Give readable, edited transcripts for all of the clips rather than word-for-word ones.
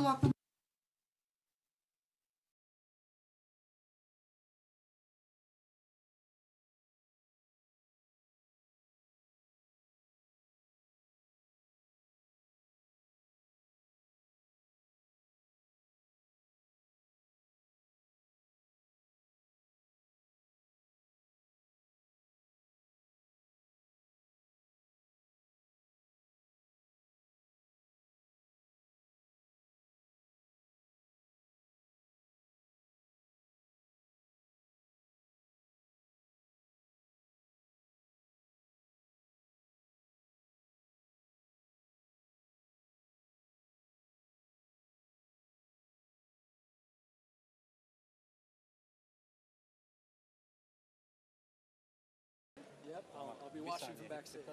hakkında. Yep, I'll be watching from backstage.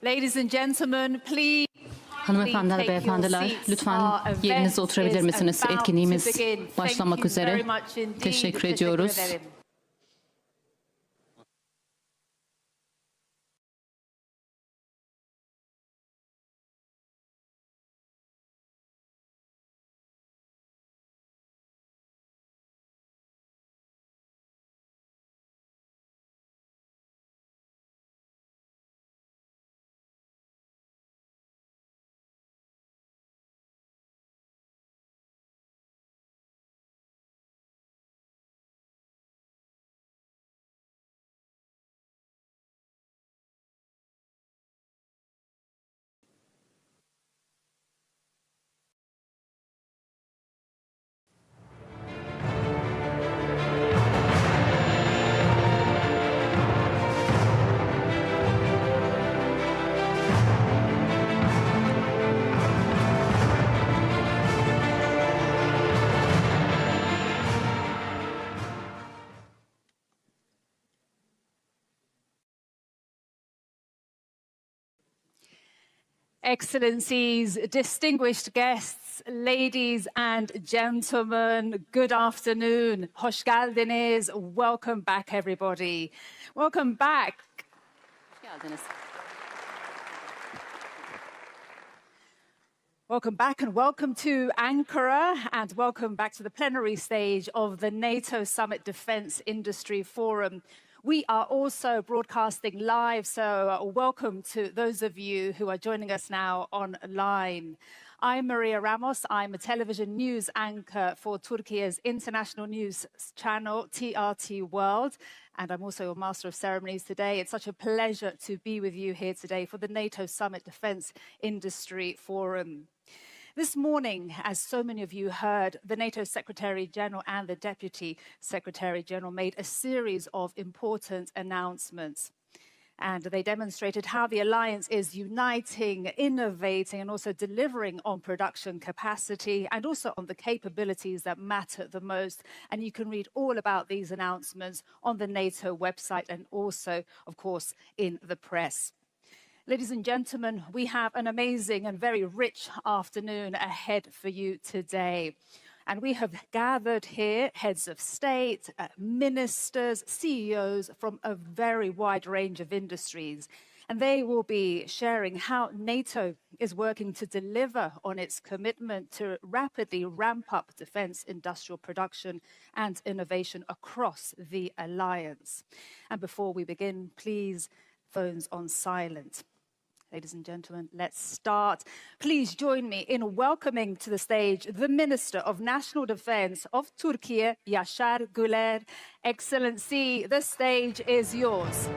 Ladies and gentlemen, please. Hanımefendiler ve beyefendiler, lütfen yerinize oturabilir misiniz? Etkinliğimiz başlamak üzere. Teşekkür ediyoruz. Excellencies, distinguished guests, ladies and gentlemen, good afternoon. Hoş geldiniz. Welcome back, everybody. Welcome back. Welcome back and welcome to Ankara and welcome back to the plenary stage of the NATO Summit Defence Industry Forum. We are also broadcasting live, so welcome to those of you who are joining us now online. I'm Maria Ramos. I'm a television news anchor for Turkey's international news channel, TRT World, and I'm also a master of ceremonies today. It's such a pleasure to be with you here today for the NATO Summit Defence Industry Forum. This morning, as so many of you heard, the NATO Secretary General and the Deputy Secretary General made a series of important announcements. And they demonstrated how the alliance is uniting, innovating, and also delivering on production capacity and also on the capabilities that matter the most. And you can read all about these announcements on the NATO website and also, of course, in the press. Ladies and gentlemen, we have an amazing and very rich afternoon ahead for you today. And we have gathered here heads of state, ministers, CEOs from a very wide range of industries. And they will be sharing how NATO is working to deliver on its commitment to rapidly ramp up defense industrial production and innovation across the alliance. And before we begin, please, phones on silent. Ladies and gentlemen, let's start. Please join me in welcoming to the stage the Minister of National Defense of Turkey, Yaşar Güler. Excellency, the stage is yours.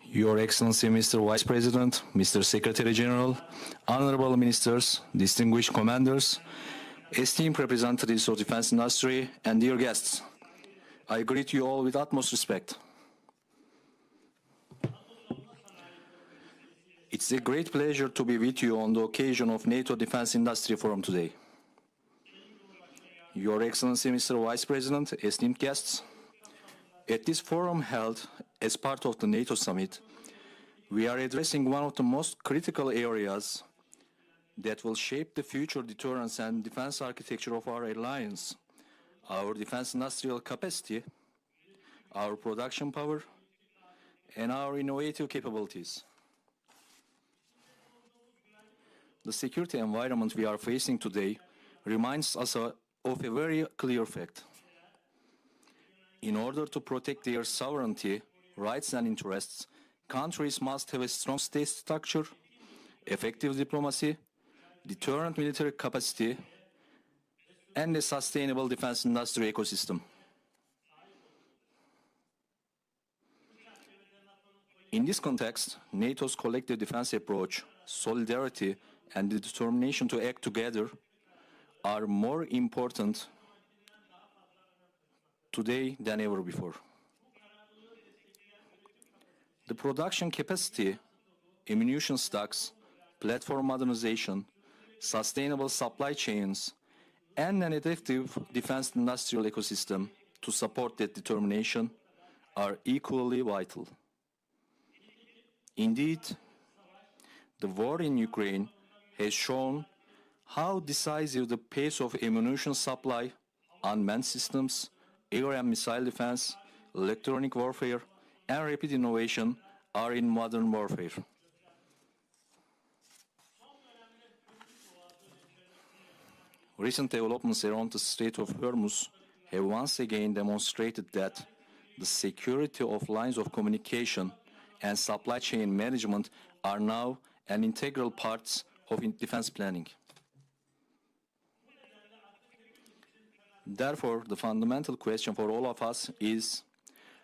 Your Excellency, Mr. Vice President, Mr. Secretary General, honorable ministers, distinguished commanders, esteemed representatives of the defense industry, and dear guests, I greet you all with utmost respect. It's a great pleasure to be with you on the occasion of NATO Defense Industry Forum today. Your Excellency, Mr. Vice President, esteemed guests, at this forum held as part of the NATO summit, we are addressing one of the most critical areas that will shape the future deterrence and defense architecture of our alliance, our defense industrial capacity, our production power, and our innovative capabilities. The security environment we are facing today reminds us of a very clear fact. In order to protect their sovereignty, rights and interests, countries must have a strong state structure, effective diplomacy, deterrent military capacity, and a sustainable defense industry ecosystem. In this context, NATO's collective defense approach, solidarity, and the determination to act together are more important today than ever before. The production capacity, ammunition stocks, platform modernization, sustainable supply chains, and an effective defense industrial ecosystem to support that determination are equally vital. Indeed, the war in Ukraine has shown how decisive the pace of ammunition supply, unmanned systems, air and missile defense, electronic warfare, and rapid innovation are in modern warfare. Recent developments around the Strait of Hormuz have once again demonstrated that the security of lines of communication and supply chain management are now an integral part of defense planning. Therefore, the fundamental question for all of us is,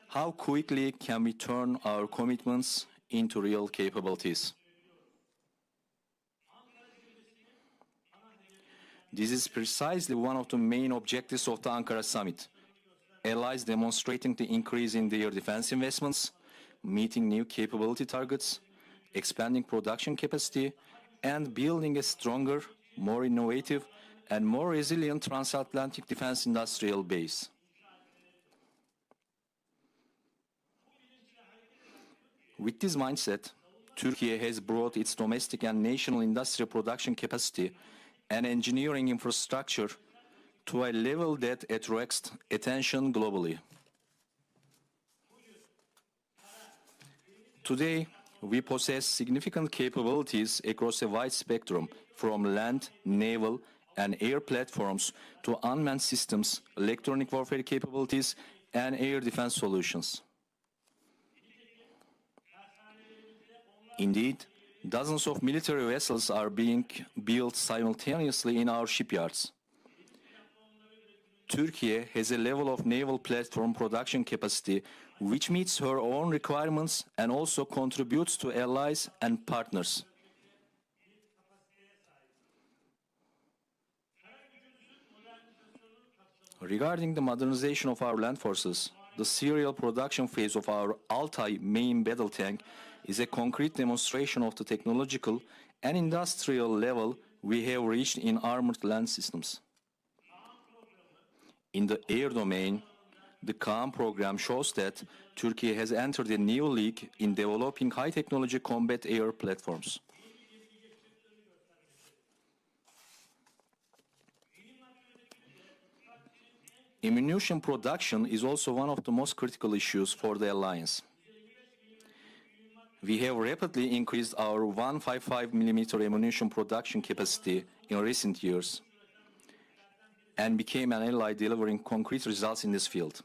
how quickly can we turn our commitments into real capabilities? This is precisely one of the main objectives of the Ankara summit. Allies demonstrating the increase in their defense investments, meeting new capability targets, expanding production capacity, and building a stronger, more innovative, and more resilient transatlantic defense industrial base. With this mindset, Turkey has brought its domestic and national industrial production capacity and engineering infrastructure to a level that attracts attention globally. Today, we possess significant capabilities across a wide spectrum, from land, naval, and air platforms to unmanned systems, electronic warfare capabilities, and air defense solutions. Indeed, dozens of military vessels are being built simultaneously in our shipyards. Turkey has a level of naval platform production capacity which meets her own requirements and also contributes to allies and partners. Regarding the modernization of our land forces, the serial production phase of our Altay main battle tank is a concrete demonstration of the technological and industrial level we have reached in armored land systems. In the air domain, the Kaan program shows that Turkey has entered a new league in developing high-technology combat air platforms. Ammunition production is also one of the most critical issues for the alliance. We have rapidly increased our 155mm ammunition production capacity in recent years and became an ally delivering concrete results in this field.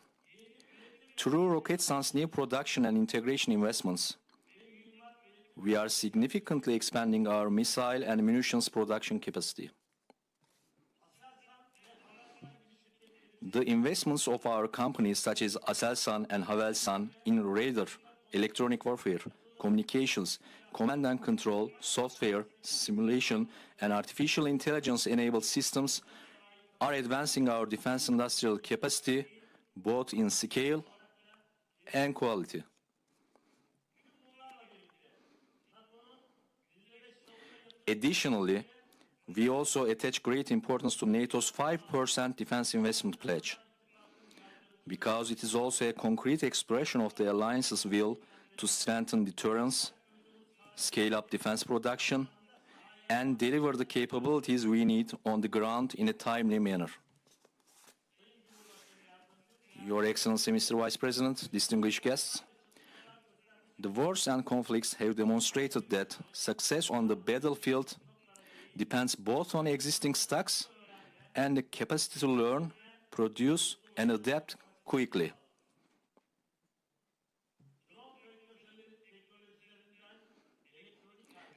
Through Roketsan's new production and integration investments, we are significantly expanding our missile and munitions production capacity. The investments of our companies such as Aselsan and Havelsan in radar, electronic warfare, communications, command and control, software, simulation, and artificial intelligence-enabled systems are advancing our defense industrial capacity both in scale and quality. Additionally, we also attach great importance to NATO's 5% defense investment pledge, because it is also a concrete expression of the alliance's will to strengthen deterrence, scale up defense production, and deliver the capabilities we need on the ground in a timely manner. Your Excellency, Mr. Vice President, distinguished guests, the wars and conflicts have demonstrated that success on the battlefield depends both on existing stocks and the capacity to learn, produce, and adapt quickly.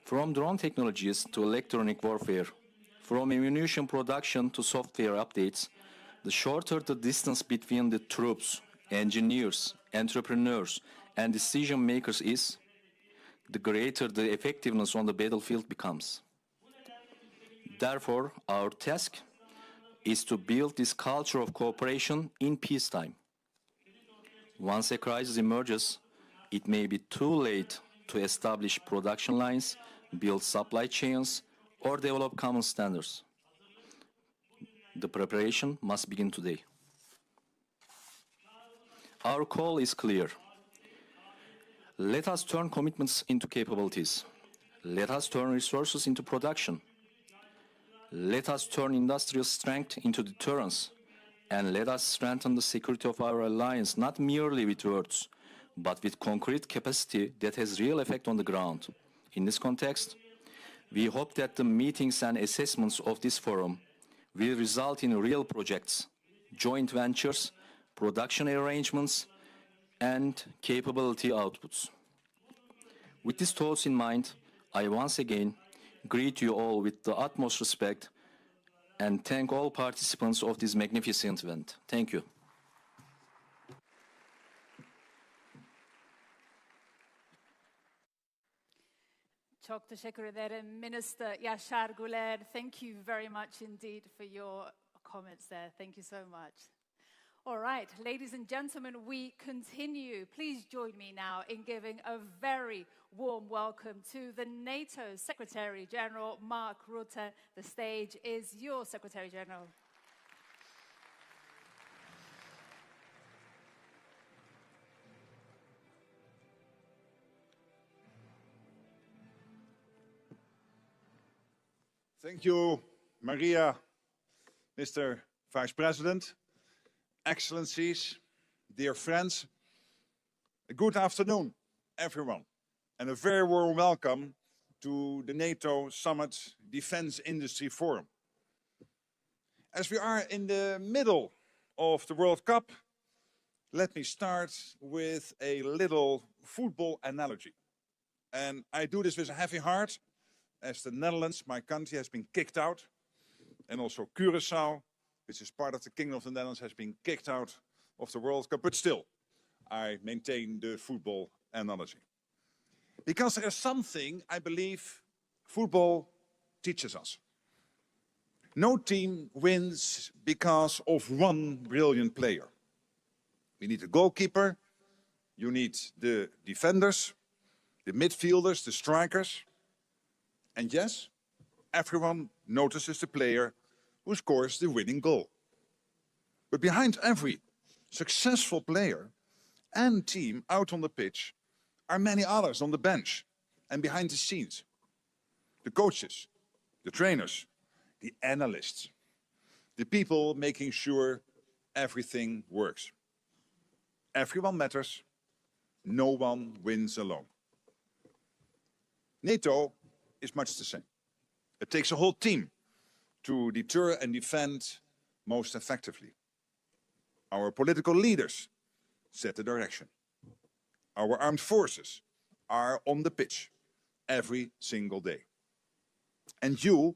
From drone technologies to electronic warfare, from ammunition production to software updates, the shorter the distance between the troops, engineers, entrepreneurs, and decision makers is, the greater the effectiveness on the battlefield becomes. Therefore, our task is to build this culture of cooperation in peacetime. Once a crisis emerges, it may be too late to establish production lines, build supply chains, or develop common standards. The preparation must begin today. Our call is clear. Let us turn commitments into capabilities. Let us turn resources into production. Let us turn industrial strength into deterrence. And let us strengthen the security of our alliance, not merely with words, but with concrete capacity that has real effect on the ground. In this context, we hope that the meetings and assessments of this forum will result in real projects, joint ventures, production arrangements, and capability outputs. With these thoughts in mind, I once again greet you all with the utmost respect and thank all participants of this magnificent event. Thank you. Çok teşekkür ederim, Minister Yaşar Güler. Thank you very much indeed for your comments there. Thank you so much. All right, ladies and gentlemen, we continue. Please join me now in giving a very warm welcome to the NATO Secretary General, Mark Rutte. The stage is your Secretary General. Thank you, Maria, Mr. Vice President, Excellencies, dear friends. Good afternoon, everyone, and a very warm welcome to the NATO Summit Defense Industry Forum. As we are in the middle of the World Cup, let me start with a little football analogy. And I do this with a heavy heart, as the Netherlands, my country, has been kicked out, and also Curaçao, which is part of the Kingdom of the Netherlands, has been kicked out of the World Cup. But still, I maintain the football analogy. Because there is something I believe football teaches us. No team wins because of one brilliant player. We need a goalkeeper, you need the defenders, the midfielders, the strikers. And yes, everyone notices the player who scores the winning goal. But behind every successful player and team out on the pitch are many others on the bench and behind the scenes. The coaches, the trainers, the analysts, the people making sure everything works. Everyone matters, no one wins alone. NATO is much the same. It takes a whole team to deter and defend most effectively. Our political leaders set the direction. Our armed forces are on the pitch every single day. And you,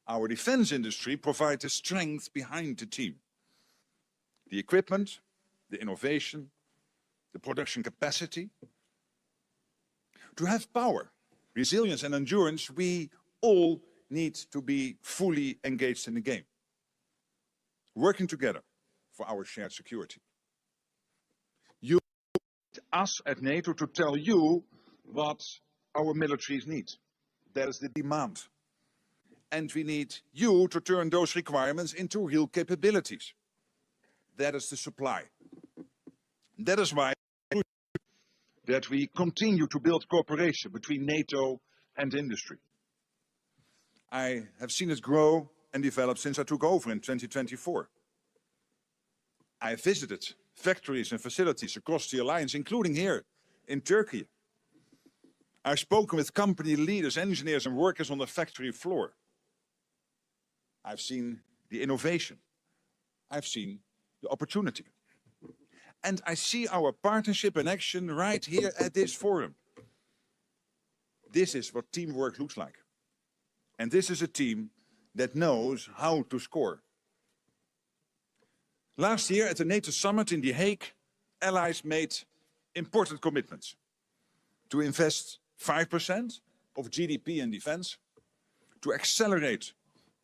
our defense industry, provide the strength behind the team. The equipment, the innovation, the production capacity. To have power, resilience and endurance, we all need to be fully engaged in the game, working together for our shared security. You need us at NATO to tell you what our militaries need. That is the demand and we need you to turn those requirements into real capabilities. That is the supply. That is why that we continue to build cooperation between NATO and industry. I have seen it grow and develop since I took over in 2024. I visited factories and facilities across the alliance, including here in Turkey. I've spoken with company leaders, engineers and workers on the factory floor. I've seen the innovation. I've seen the opportunity. And I see our partnership in action right here at this forum. This is what teamwork looks like. And this is a team that knows how to score. Last year at the NATO summit in The Hague, allies made important commitments to invest 5% of GDP in defense, to accelerate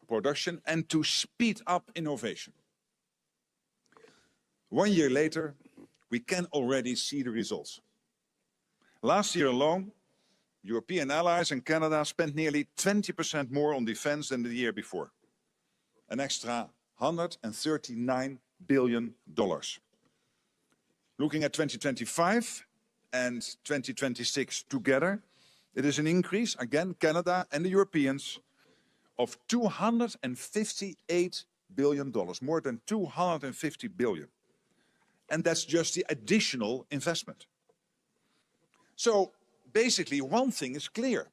production and to speed up innovation. 1 year later, we can already see the results. Last year alone, European allies and Canada spent nearly 20% more on defense than the year before. An extra $139 billion. Looking at 2025 and 2026 together, it is an increase, again, Canada and the Europeans, of $258 billion, more than 250 billion. And that's just the additional investment. So basically, one thing is clear.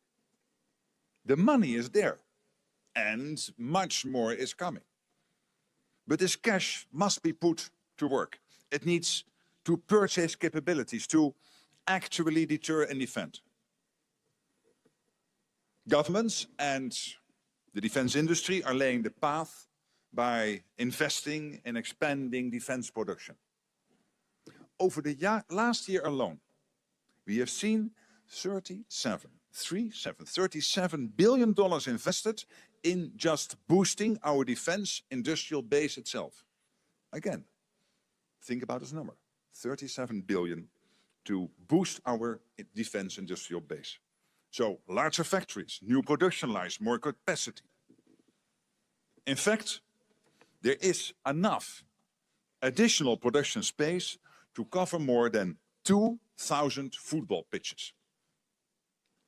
The money is there, and much more is coming. But this cash must be put to work. It needs to purchase capabilities to actually deter and defend. Governments and the defense industry are laying the path by investing in expanding defense production. Over the last year alone, we have seen $37 billion invested in just boosting our defense industrial base itself. Again, think about this number, 37 billion to boost our defense industrial base. So larger factories, new production lines, more capacity. In fact, there is enough additional production space to cover more than 2,000 football pitches.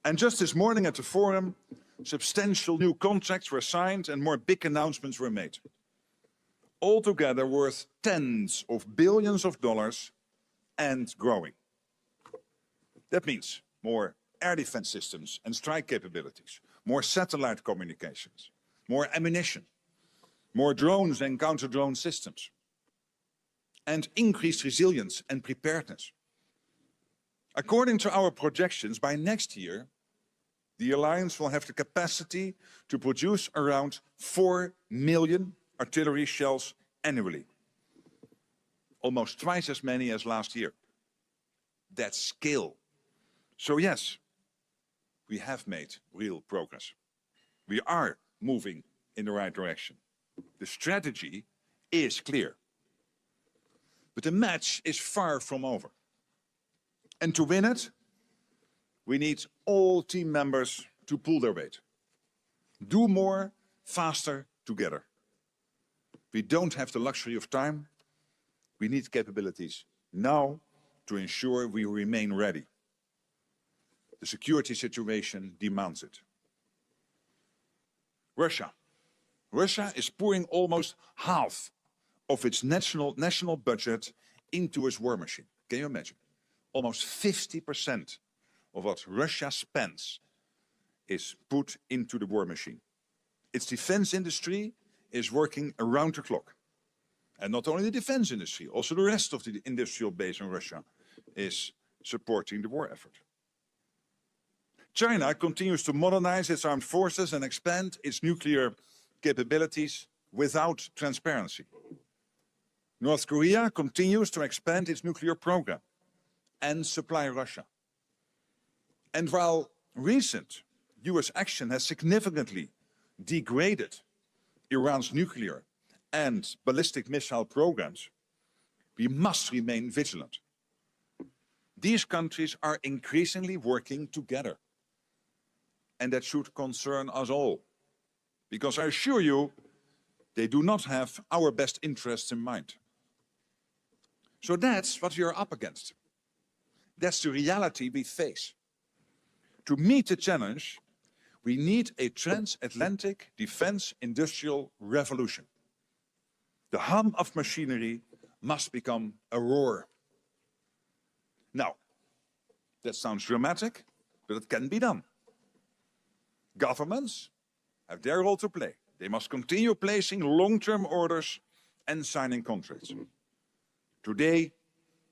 And just this morning at the forum, substantial new contracts were signed and more big announcements were made. Altogether worth tens of billions of dollars and growing. That means more air defense systems and strike capabilities, more satellite communications, more ammunition, more drones and counter-drone systems, and increased resilience and preparedness. According to our projections, by next year, the alliance will have the capacity to produce around 4 million artillery shells annually. Almost twice as many as last year. That's scale. So yes, we have made real progress. We are moving in the right direction. The strategy is clear. But the match is far from over. And to win it, we need all team members to pull their weight. Do more, faster, together. We don't have the luxury of time. We need capabilities now to ensure we remain ready. The security situation demands it. Russia. Russia is pouring almost half of its national budget into its war machine. Can you imagine? Almost 50% of what Russia spends is put into the war machine. Its defense industry is working around the clock. And not only the defense industry, also the rest of the industrial base in Russia is supporting the war effort. China continues to modernize its armed forces and expand its nuclear capabilities without transparency. North Korea continues to expand its nuclear program and supply Russia. And while recent US action has significantly degraded Iran's nuclear and ballistic missile programs, we must remain vigilant. These countries are increasingly working together. And that should concern us all. because I assure you, they do not have our best interests in mind. So that's what we are up against. That's the reality we face. To meet the challenge, we need a transatlantic defense industrial revolution. The hum of machinery must become a roar. Now, that sounds dramatic, but it can be done. Governments have their role to play. They must continue placing long-term orders and signing contracts. Today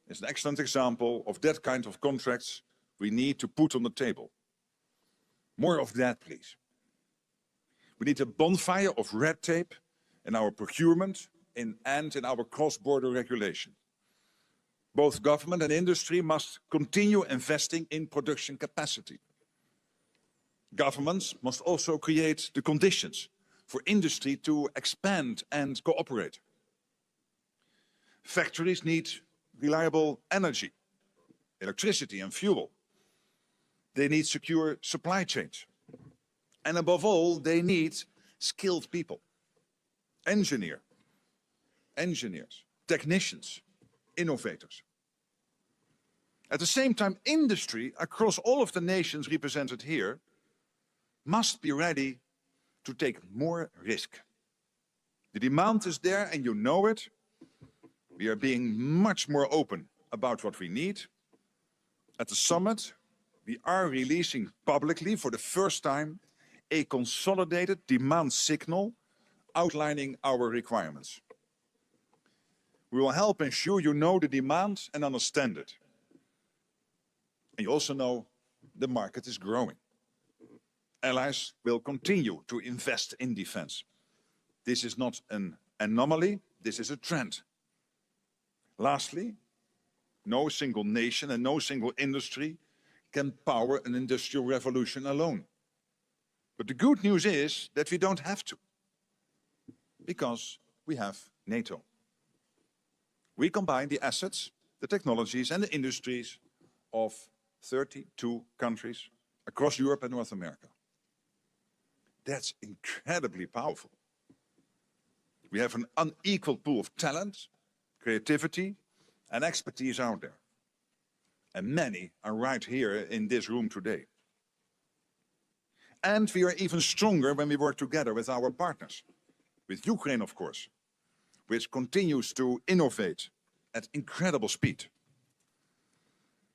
is an excellent example of that kind of contracts we need to put on the table. More of that, please. We need a bonfire of red tape in our procurement and in our cross-border regulation. Both government and industry must continue investing in production capacity. Governments must also create the conditions for industry to expand and cooperate. Factories need reliable energy, electricity and fuel. They need secure supply chains. And above all, they need skilled people. Engineers, technicians, innovators. At the same time, industry across all of the nations represented here must be ready to take more risk. The demand is there and you know it. We are being much more open about what we need. At the summit, we are releasing publicly for the first time a consolidated demand signal outlining our requirements. We will help ensure you know the demand and understand it. And you also know the market is growing. Allies will continue to invest in defense. This is not an anomaly, this is a trend. Lastly, no single nation and no single industry can power an industrial revolution alone. But the good news is that we don't have to, because we have NATO. We combine the assets, the technologies and the industries of 32 countries across Europe and North America. That's incredibly powerful. We have an unequal pool of talent, creativity and expertise out there. And many are right here in this room today. And we are even stronger when we work together with our partners. With Ukraine, of course, which continues to innovate at incredible speed.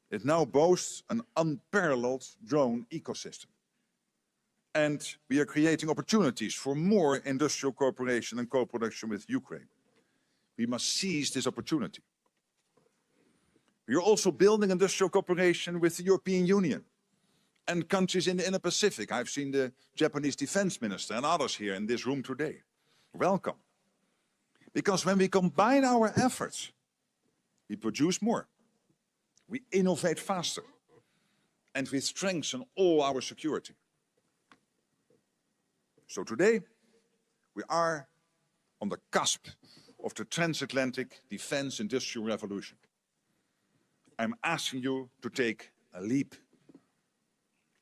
It now boasts an unparalleled drone ecosystem. And we are creating opportunities for more industrial cooperation and co-production with Ukraine. We must seize this opportunity. We are also building industrial cooperation with the European Union and countries in the Indo-Pacific. I've seen the Japanese defense minister and others here in this room today. Welcome. Because when we combine our efforts, we produce more, we innovate faster, and we strengthen all our security. So today, we are on the cusp of the transatlantic defense industrial revolution. I'm asking you to take a leap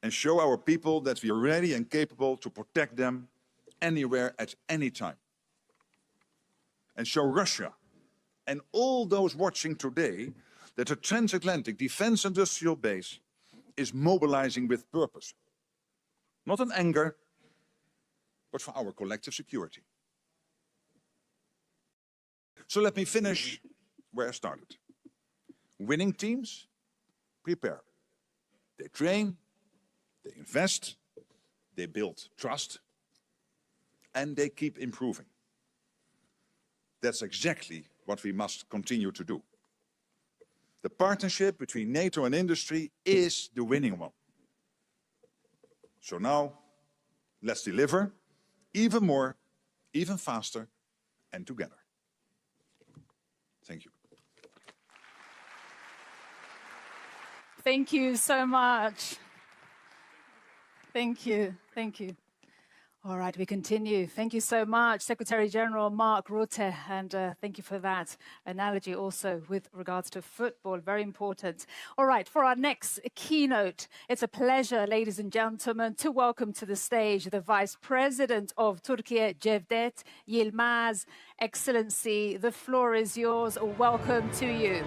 and show our people that we are ready and capable to protect them anywhere at any time. And show Russia and all those watching today that the transatlantic defense industrial base is mobilizing with purpose. Not in anger, but for our collective security. So let me finish where I started. Winning teams prepare. They train, they invest, they build trust, and they keep improving. That's exactly what we must continue to do. The partnership between NATO and industry is the winning one. So now, let's deliver even more, even faster, and together. Thank you. Thank you so much. Thank you. Thank you. All right, we continue. Thank you so much, Secretary General Mark Rutte, and thank you for that analogy also with regards to football, very important. All right, for our next keynote, it's a pleasure, ladies and gentlemen, to welcome to the stage the Vice President of Turkey, Cevdet Yilmaz. Excellency, the floor is yours. Welcome to you.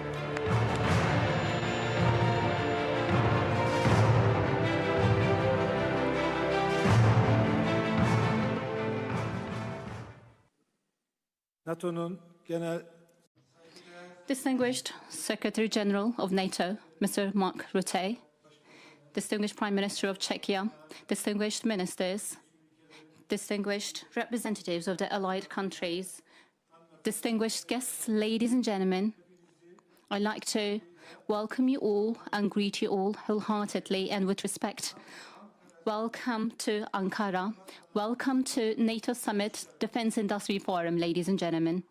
Distinguished Secretary General of NATO, Mr. Mark Rutte, distinguished Prime Minister of Czechia, distinguished ministers, distinguished representatives of the allied countries, distinguished guests, ladies and gentlemen, I'd like to welcome you all and greet you all wholeheartedly and with respect. Welcome to Ankara. Welcome to NATO Summit Defense Industry Forum, ladies and gentlemen.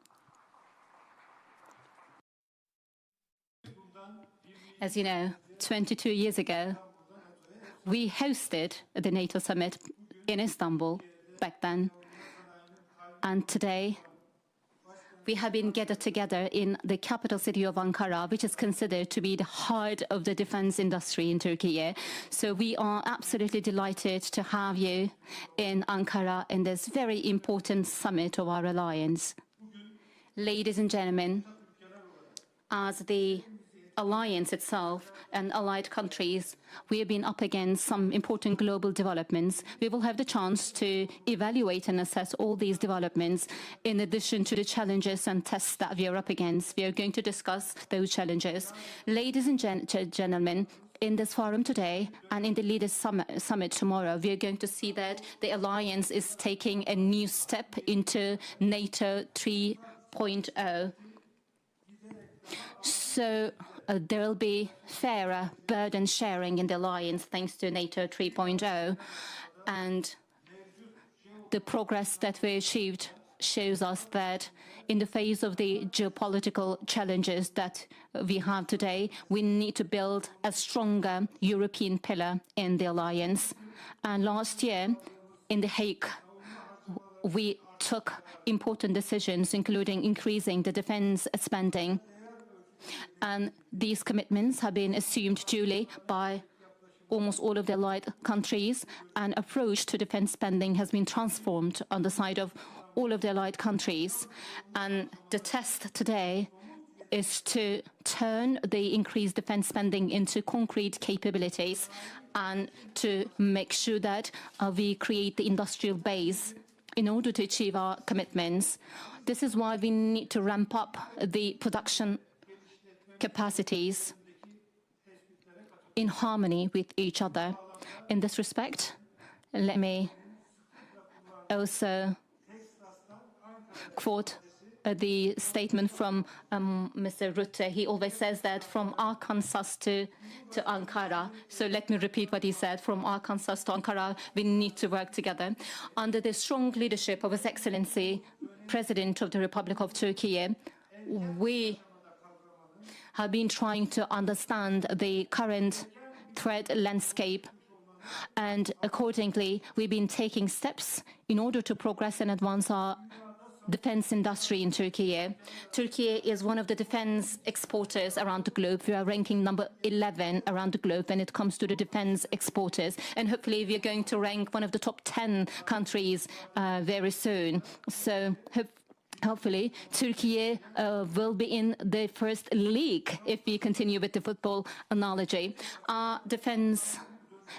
As you know, 22 years ago, we hosted the NATO Summit in Istanbul back then. And today, we have been gathered together in the capital city of Ankara, which is considered to be the heart of the defense industry in Turkey. So we are absolutely delighted to have you in Ankara in this very important summit of our alliance. Ladies and gentlemen, as the alliance itself and allied countries, we have been up against some important global developments. We will have the chance to evaluate and assess all these developments in addition to the challenges and tests that we are up against. We are going to discuss those challenges. Ladies and gentlemen, in this forum today and in the Leaders Summit tomorrow, we are going to see that the alliance is taking a new step into NATO 3.0. So there will be fairer burden sharing in the alliance thanks to NATO 3.0. And the progress that we achieved shows us that in the face of the geopolitical challenges that we have today, we need to build a stronger European pillar in the alliance. And last year in The Hague, we took important decisions, including increasing the defense spending. And these commitments have been assumed duly by almost all of the allied countries, and approach to defense spending has been transformed on the side of all of the allied countries. And the test today is to turn the increased defense spending into concrete capabilities and to make sure that we create the industrial base in order to achieve our commitments. This is why we need to ramp up the production capacities in harmony with each other. In this respect, let me also quote the statement from Mr. Rutte. He always says that from Arkansas to Ankara. So let me repeat what he said. From Arkansas to Ankara, we need to work together. Under the strong leadership of His Excellency, President of the Republic of Turkey, we have been trying to understand the current threat landscape, and accordingly, we've been taking steps in order to progress and advance our defense industry in Turkey. Turkey is one of the defense exporters around the globe. We are ranking number 11 around the globe when it comes to the defense exporters, and hopefully we are going to rank one of the top 10 countries very soon. So hopefully, Turkey will be in the first league if we continue with the football analogy. Our defense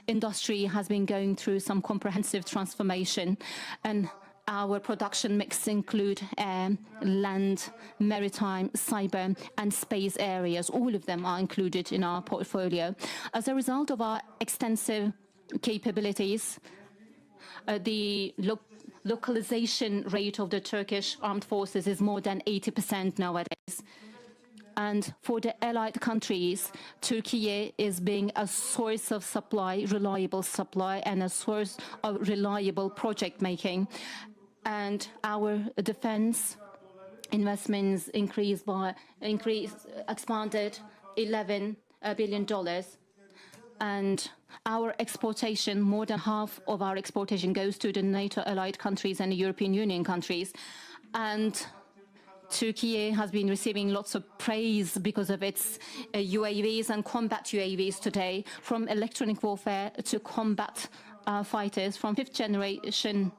industry has been going through some comprehensive transformation, and our production mix include air, land, maritime, cyber, and space areas. All of them are included in our portfolio. As a result of our extensive capabilities, the localization rate of the Turkish armed forces is more than 80% nowadays. And for the allied countries, Turkey is being a source of supply, reliable supply, and a source of reliable project making. And our defense investments expanded $11 billion. And our exportation, more than half of our exportation goes to the NATO allied countries and the European Union countries. And Turkey has been receiving lots of praise because of its UAVs and combat UAVs today, from electronic warfare to combat fighters, from fifth generation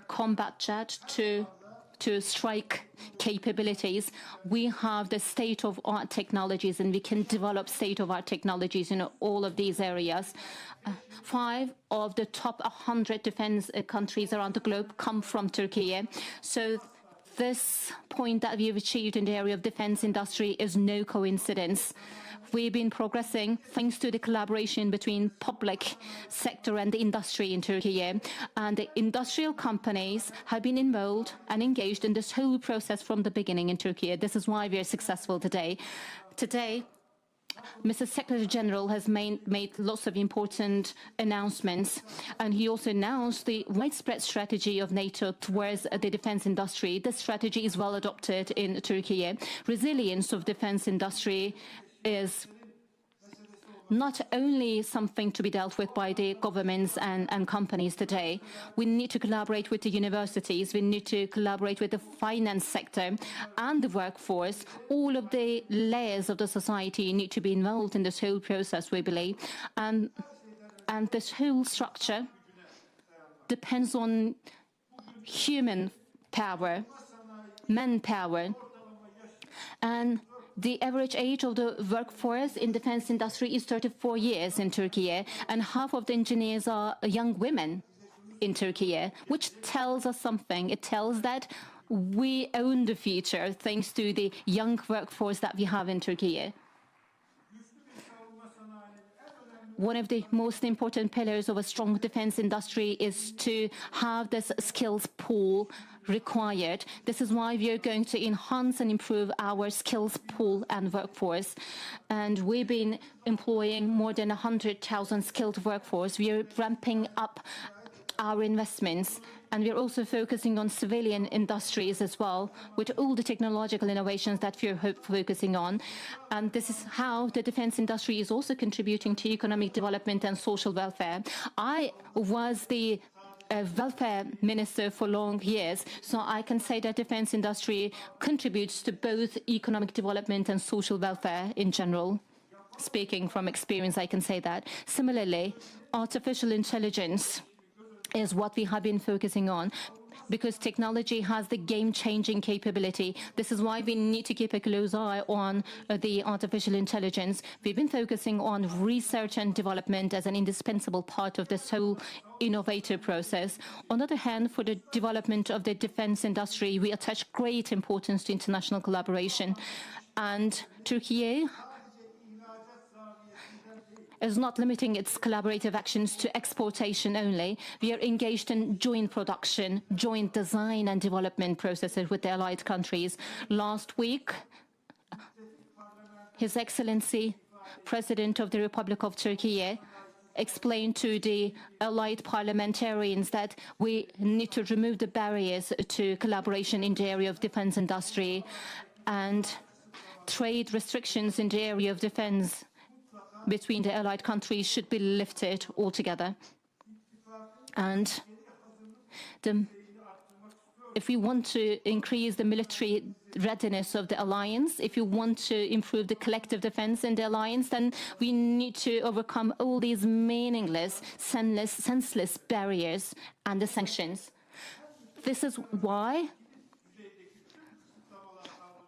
combat jet to strike capabilities. We have the state-of-art technologies, and we can develop state-of-art technologies in all of these areas. 5 of the top 100 defense countries around the globe come from Turkey. So this point that we've achieved in the area of defense industry is no coincidence. We've been progressing thanks to the collaboration between public sector and the industry in Turkey. And the industrial companies have been involved and engaged in this whole process from the beginning in Turkey. This is why we are successful today. Today, Mr. Secretary General has made lots of important announcements, and he also announced the widespread strategy of NATO towards the defense industry. This strategy is well adopted in Turkey. Resilience of defense industry is not only something to be dealt with by the governments and companies today. We need to collaborate with the universities, we need to collaborate with the finance sector and the workforce. All of the layers of the society need to be involved in this whole process, we believe. And this whole structure depends on human power, manpower. And the average age of the workforce in defense industry is 34 years in Turkey, and half of the engineers are young women in Turkey, which tells us something. It tells that we own the future thanks to the young workforce that we have in Turkey. One of the most important pillars of a strong defense industry is to have this skills pool required. This is why we are going to enhance and improve our skills pool and workforce. And we've been employing more than 100,000 skilled workforce. We are ramping up our investments, and we're also focusing on civilian industries as well, with all the technological innovations that we're focusing on. And this is how the defense industry is also contributing to economic development and social welfare. I was the welfare minister for long years, so I can say that defense industry contributes to both economic development and social welfare in general. Speaking from experience, I can say that. Similarly, artificial intelligence is what we have been focusing on, because technology has the game-changing capability. This is why we need to keep a close eye on the artificial intelligence. We've been focusing on research and development as an indispensable part of this whole innovative process. On the other hand, for the development of the defense industry, we attach great importance to international collaboration. And Turkey is not limiting its collaborative actions to exportation only. We are engaged in joint production, joint design and development processes with the allied countries. Last week, His Excellency, President of the Republic of Turkey, explained to the allied parliamentarians that we need to remove the barriers to collaboration in the area of defense industry, and trade restrictions in the area of defense between the allied countries should be lifted altogether. And if we want to increase the military readiness of the alliance, if you want to improve the collective defense in the alliance, then we need to overcome all these meaningless, senseless barriers and the sanctions. This is why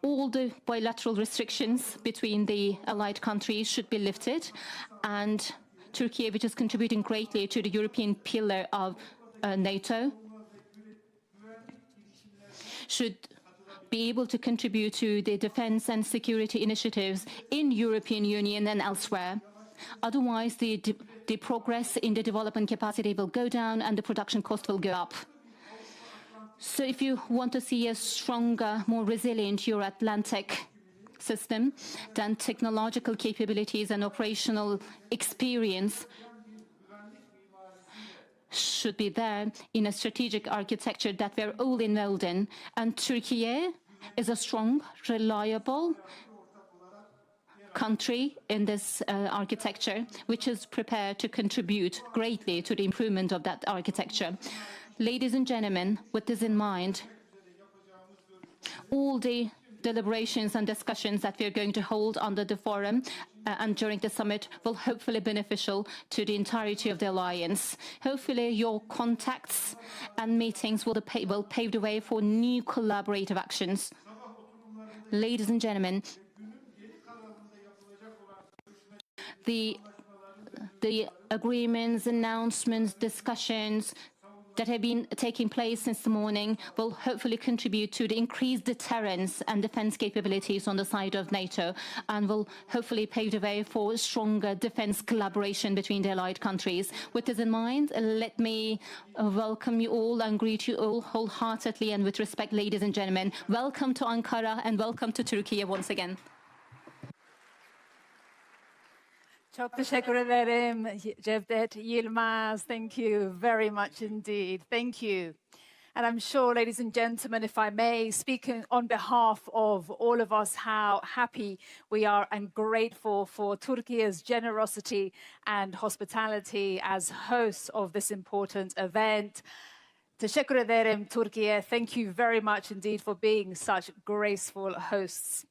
all the bilateral restrictions between the allied countries should be lifted, and Turkey, which is contributing greatly to the European pillar of NATO, should be able to contribute to the defense and security initiatives in European Union and elsewhere. Otherwise, the progress in the development capacity will go down and the production cost will go up. So if you want to see a stronger, more resilient Euro-Atlantic system, then technological capabilities and operational experience should be there in a strategic architecture that we're all involved in. And Turkey is a strong, reliable country in this architecture, which is prepared to contribute greatly to the improvement of that architecture. Ladies and gentlemen, with this in mind, all the deliberations and discussions that we are going to hold under the forum and during the summit will hopefully be beneficial to the entirety of the alliance. Hopefully your contacts and meetings will pave the way for new collaborative actions. Ladies and gentlemen, the agreements, announcements, discussions that have been taking place since the morning will hopefully contribute to the increased deterrence and defense capabilities on the side of NATO, and will hopefully pave the way for stronger defense collaboration between the allied countries. With this in mind, let me welcome you all and greet you all wholeheartedly and with respect, ladies and gentlemen. Welcome to Ankara and welcome to Turkey once again. Çok teşekkür ederim Cevdet Yilmaz. Thank you very much indeed. Thank you. And I'm sure, ladies and gentlemen, if I may, speaking on behalf of all of us, how happy we are and grateful for Turkey's generosity and hospitality as hosts of this important event. Teşekkür ederim, Turkey. Thank you very much indeed for being such graceful hosts.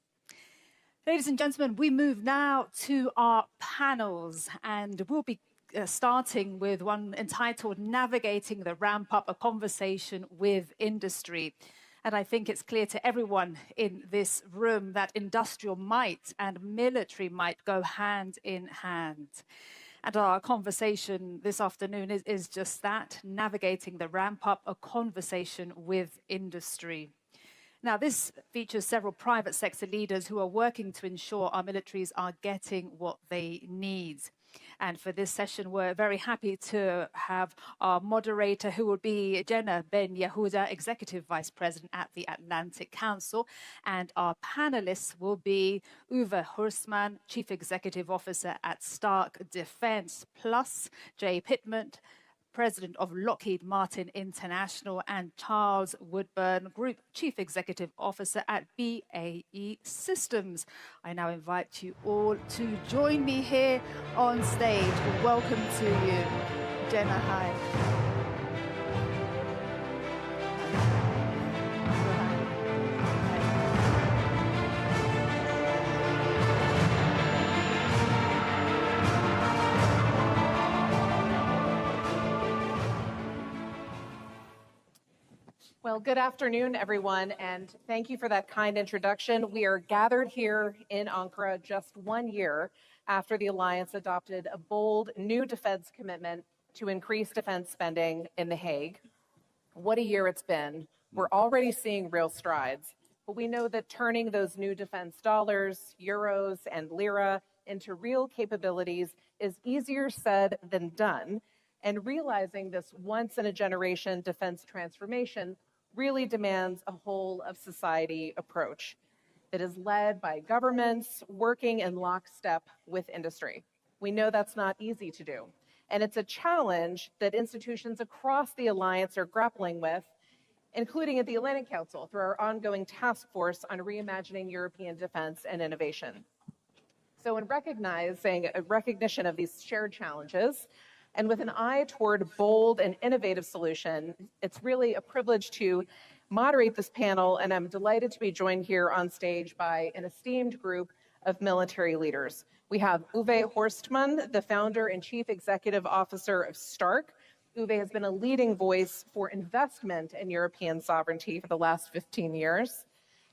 Ladies and gentlemen, we move now to our panels, and we'll be starting with one entitled Navigating the Ramp-Up, a Conversation with Industry. And I think it's clear to everyone in this room that industrial might and military might go hand in hand. And our conversation this afternoon is just that, navigating the ramp-up, a conversation with industry. Now, this features several private sector leaders who are working to ensure our militaries are getting what they need. And for this session, we're very happy to have our moderator, who will be Jenna Ben Yehuda, Executive Vice President at the Atlantic Council. And our panelists will be Uwe Horstmann, Chief Executive Officer at Stark Defense, plus Jay Pittman, President of Lockheed Martin International, and Charles Woodburn, Group Chief Executive Officer at BAE Systems. I now invite you all to join me here on stage. Welcome to you. Jenna, hi. Well, good afternoon, everyone, and thank you for that kind introduction. We are gathered here in Ankara just 1 year after the alliance adopted a bold new defense commitment to increase defense spending in The Hague. What a year it's been. We're already seeing real strides, but we know that turning those new defense dollars, euros, and lira into real capabilities is easier said than done, and realizing this once-in-a-generation defense transformation really demands a whole-of-society approach that is led by governments working in lockstep with industry. We know that's not easy to do, and it's a challenge that institutions across the alliance are grappling with, including at the Atlantic Council through our ongoing task force on reimagining European defense and innovation. So in recognition of these shared challenges, and with an eye toward bold and innovative solution, it's really a privilege to moderate this panel, and I'm delighted to be joined here on stage by an esteemed group of military leaders. We have Uwe Horstmann, the founder and chief executive officer of Stark. Uwe has been a leading voice for investment in European sovereignty for the last 15 years.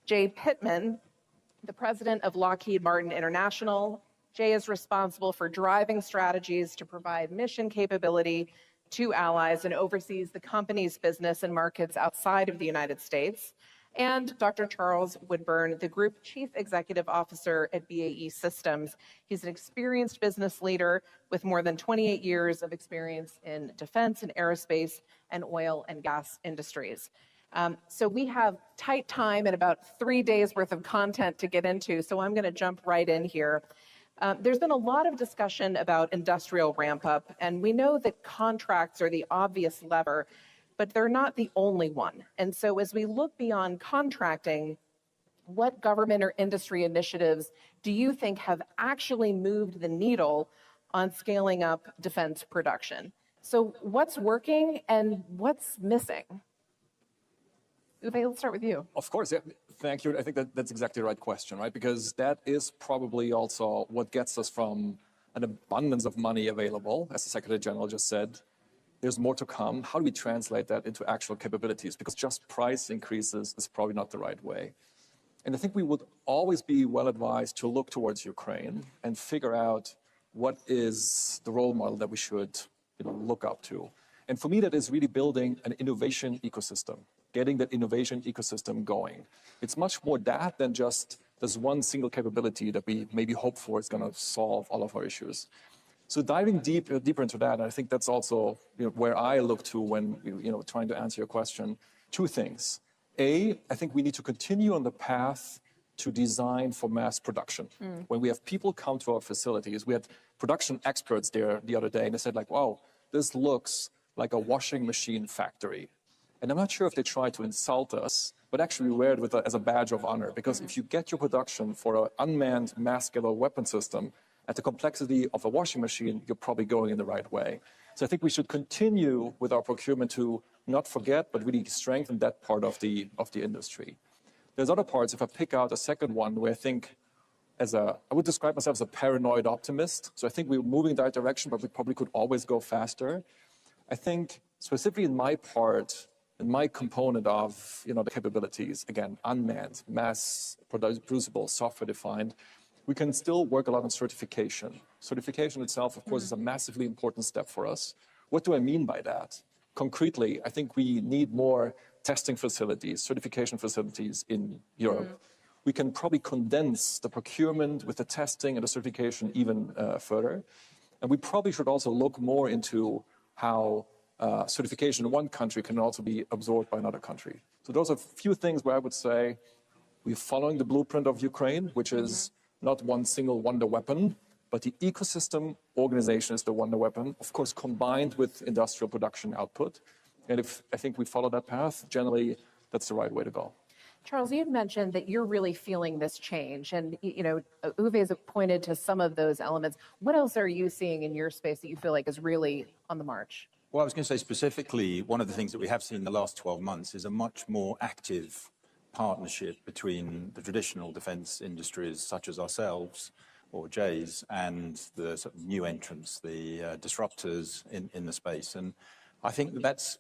Jay Pittman, the president of Lockheed Martin International. Jay is responsible for driving strategies to provide mission capability to allies and oversees the company's business and markets outside of the United States. And Dr. Charles Woodburn, the Group Chief Executive Officer at BAE Systems. He's an experienced business leader with more than 28 years of experience in defense and aerospace and oil and gas industries. So we have tight time and about 3 days worth of content to get into, so I'm going to jump right in here. There's been a lot of discussion about industrial ramp-up, and we know that contracts are the obvious lever, but they're not the only one. And so as we look beyond contracting, what government or industry initiatives do you think have actually moved the needle on scaling up defense production? So what's working and what's missing? Uwe, let's start with you. Of course, yeah. Thank you. I think that's exactly the right question, right? Because that is probably also what gets us from an abundance of money available, as the Secretary General just said. There's more to come. How do we translate that into actual capabilities? Because just price increases is probably not the right way. And I think we would always be well advised to look towards Ukraine and figure out what is the role model that we should look up to. And for me, that is really building an innovation ecosystem, getting that innovation ecosystem going. It's much more that than just this one single capability that we maybe hope for is going to solve all of our issues. So diving deeper into that, I think that's also where I look to when trying to answer your question. Two things. A, I think we need to continue on the path to design for mass production. When we have people come to our facilities, we had production experts there the other day, and they said like, wow, this looks like a washing machine factory. And I'm not sure if they try to insult us, but actually we wear it as a badge of honor, because if you get your production for an unmanned mass-scale weapon system at the complexity of a washing machine, you're probably going in the right way. So I think we should continue with our procurement to not forget, but really strengthen that part of the industry. There's other parts, if I pick out a second one, where I think I would describe myself as a paranoid optimist. So I think we're moving in that direction, but we probably could always go faster. I think specifically in my part, in my component of the capabilities, again, unmanned, mass producible, software defined, we can still work a lot on certification. Certification itself, of course, is a massively important step for us. What do I mean by that? Concretely, I think we need more testing facilities, certification facilities in Europe. We can probably condense the procurement with the testing and the certification even further. And we probably should also look more into how certification in one country can also be absorbed by another country. So those are a few things where I would say we're following the blueprint of Ukraine, which is not one single wonder weapon, but the ecosystem organization is the wonder weapon, of course, combined with industrial production output. And if I think we follow that path, generally, that's the right way to go. Charles, you had mentioned that you're really feeling this change, and Uwe has pointed to some of those elements. What else are you seeing in your space that you feel like is really on the march? Well, I was going to say specifically, one of the things that we have seen in the last 12 months is a much more active partnership between the traditional defense industries, such as ourselves or Jay's, and the sort of new entrants, the disruptors in the space. And I think that's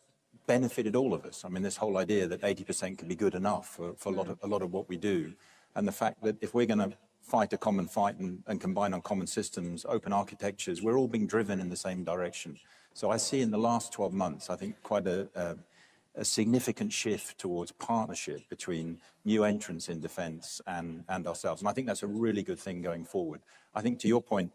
benefited all of us. I mean, this whole idea that 80% can be good enough for a lot of what we do, and the fact that if we're going to fight a common fight and combine on common systems, open architectures, we're all being driven in the same direction. So I see in the last 12 months, I think quite a significant shift towards partnership between new entrants in defense and ourselves. And I think that's a really good thing going forward. I think to your point,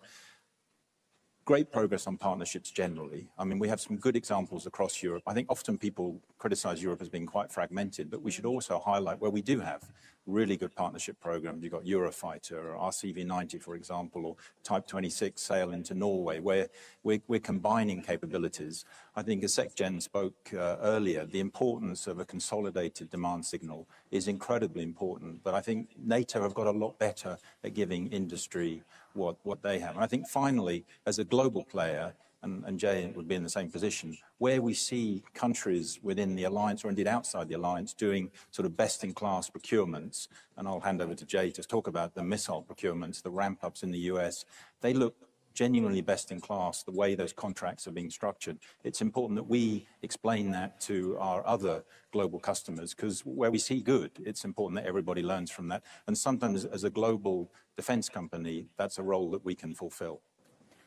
great progress on partnerships generally. I mean, we have some good examples across Europe. I think often people criticize Europe as being quite fragmented, but we should also highlight where we do have really good partnership programs. You've got Eurofighter or RCV-90, for example, or Type 26 sail into Norway, where we're combining capabilities. I think as SecGen spoke earlier, the importance of a consolidated demand signal is incredibly important. But I think NATO have got a lot better at giving industry what they have. And I think finally, as a global player, and Jay would be in the same position, where we see countries within the alliance or indeed outside the alliance doing sort of best-in-class procurements, and I'll hand over to Jay to talk about the missile procurements, the ramp-ups in the US, they look genuinely best-in-class, the way those contracts are being structured. It's important that we explain that to our other global customers, because where we see good, it's important that everybody learns from that. And sometimes as a global defense company, that's a role that we can fulfill.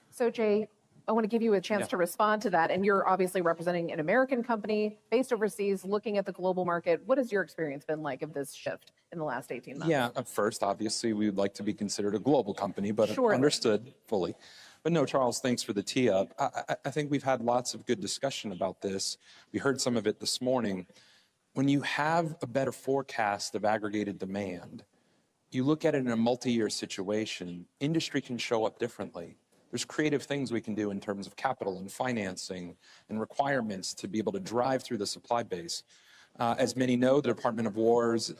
So Jay, I want to give you a chance to respond to that. And you're obviously representing an American company based overseas, looking at the global market. What has your experience been like of this shift in the last 18 months? Yeah, at first, obviously, we would like to be considered a global company, but understood fully. But no, Charles, thanks for the tee up. I think we've had lots of good discussion about this. We heard some of it this morning. When you have a better forecast of aggregated demand, you look at it in a multi-year situation, industry can show up differently. There's creative things we can do in terms of capital and financing and requirements to be able to drive through the supply base. As many know, the Department of War's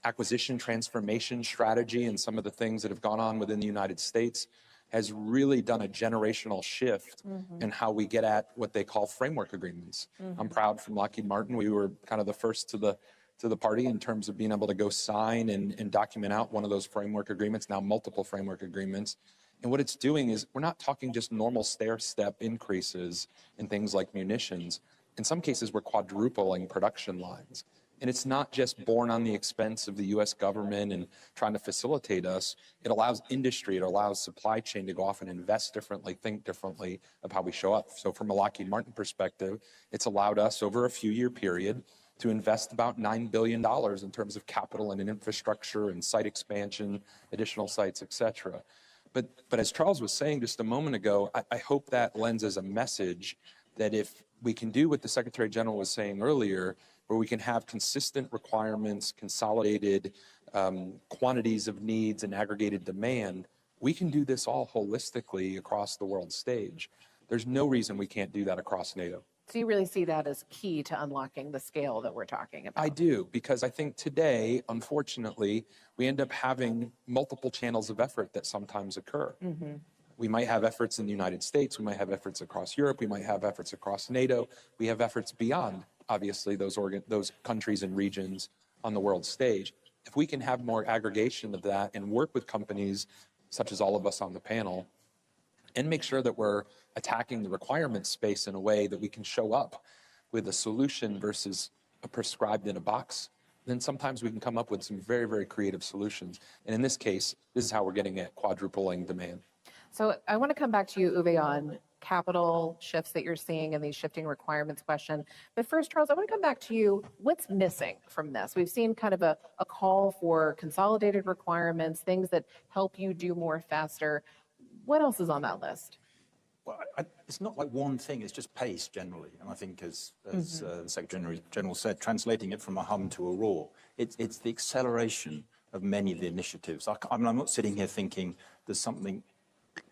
acquisition transformation strategy and some of the things that have gone on within the United States has really done a generational shift in how we get at what they call framework agreements. I'm proud from Lockheed Martin. We were kind of the first to the party in terms of being able to go sign and document out one of those framework agreements, now multiple framework agreements. And what it's doing is we're not talking just normal stair-step increases in things like munitions. In some cases, we're quadrupling production lines. And it's not just borne on the expense of the US government and trying to facilitate us. It allows industry, it allows supply chain to go off and invest differently, think differently of how we show up. So from a Lockheed Martin perspective, it's allowed us over a few-year period to invest about $9 billion in terms of capital and infrastructure and site expansion, additional sites, et cetera. But as Charles was saying just a moment ago, I hope that lends as a message that if we can do what the Secretary General was saying earlier, where we can have consistent requirements, consolidated quantities of needs and aggregated demand, we can do this all holistically across the world stage. There's no reason we can't do that across NATO. So you really see that as key to unlocking the scale that we're talking about? I do, because I think today, unfortunately, we end up having multiple channels of effort that sometimes occur. We might have efforts in the United States, we might have efforts across Europe, we might have efforts across NATO, we have efforts beyond, obviously, those countries and regions on the world stage. If we can have more aggregation of that and work with companies, such as all of us on the panel, and make sure that we're attacking the requirement space in a way that we can show up with a solution versus a prescribed in a box, then sometimes we can come up with some very, very creative solutions. And in this case, this is how we're getting at quadrupling demand. So I want to come back to you, Uwe, on capital shifts that you're seeing and these shifting requirements question. But first, Charles, I want to come back to you. What's missing from this? We've seen kind of a call for consolidated requirements, things that help you do more faster. What else is on that list? Well, it's not like one thing, it's just pace generally. And I think as the Secretary General said, translating it from a hum to a roar, it's the acceleration of many of the initiatives. I'm not sitting here thinking there's something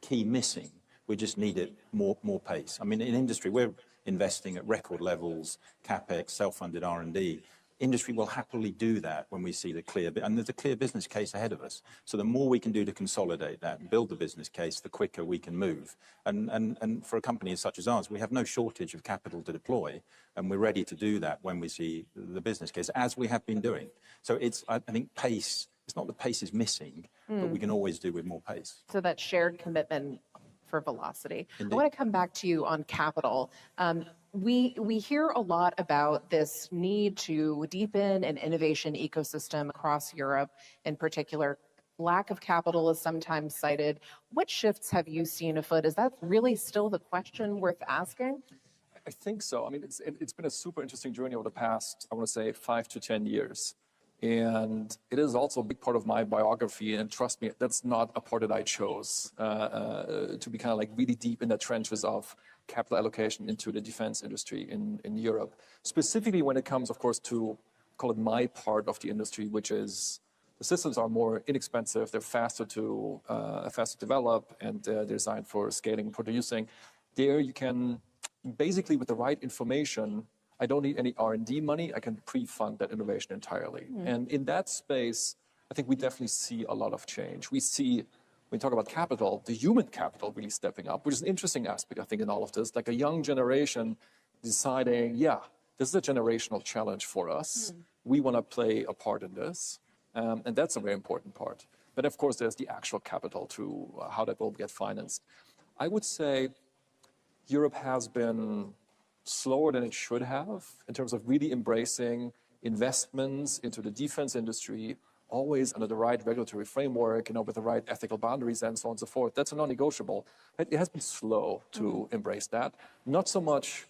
key missing. We just need it more pace. I mean, in industry, we're investing at record levels, CapEx, self-funded R&D. Industry will happily do that when we see and there's a clear business case ahead of us. So the more we can do to consolidate that and build the business case, the quicker we can move. And for a company such as ours, we have no shortage of capital to deploy, and we're ready to do that when we see the business case, as we have been doing. So I think pace, it's not that pace is missing, but we can always do with more pace. So that shared commitment for velocity. Indeed. I want to come back to you on capital. We hear a lot about this need to deepen an innovation ecosystem across Europe in particular. Lack of capital is sometimes cited. What shifts have you seen afoot? Is that really still the question worth asking? I think so. I mean, it's been a super interesting journey over the past, I want to say, 5 to 10 years. And it is also a big part of my biography. And trust me, that's not a part that I chose to be kind of like really deep in the trenches of capital allocation into the defense industry in Europe. Specifically when it comes, of course, to call it my part of the industry, which is the systems are more inexpensive, they're faster to develop, and they're designed for scaling and producing. There you can basically, with the right information, I don't need any R&D money. I can pre-fund that innovation entirely. And in that space, I think we definitely see a lot of change. We see, when we talk about capital, the human capital really stepping up, which is an interesting aspect, I think, in all of this. Like a young generation deciding, yeah, this is a generational challenge for us. We want to play a part in this. And that's a very important part. But of course, there's the actual capital to how that will get financed. I would say Europe has been slower than it should have in terms of really embracing investments into the defense industry, always under the right regulatory framework, with the right ethical boundaries and so on and so forth. That's a non-negotiable. It has been slow to embrace that. Not so much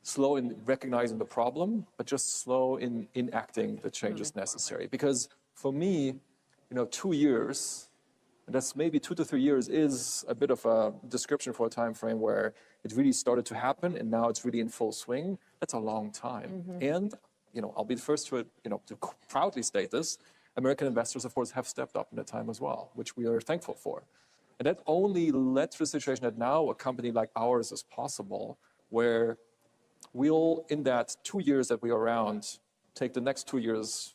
slow in recognizing the problem, but just slow in enacting the changes necessary. Because for me, 2 years, and that's maybe 2 to 3 years, is a bit of a description for a time frame where it really started to happen, and now it's really in full swing. That's a long time. And, I'll be the first to proudly state this. American investors, of course, have stepped up in that time as well, which we are thankful for. And that only led to the situation that now a company like ours is possible, where we'll, in that 2 years that we are around, take the next 2 years,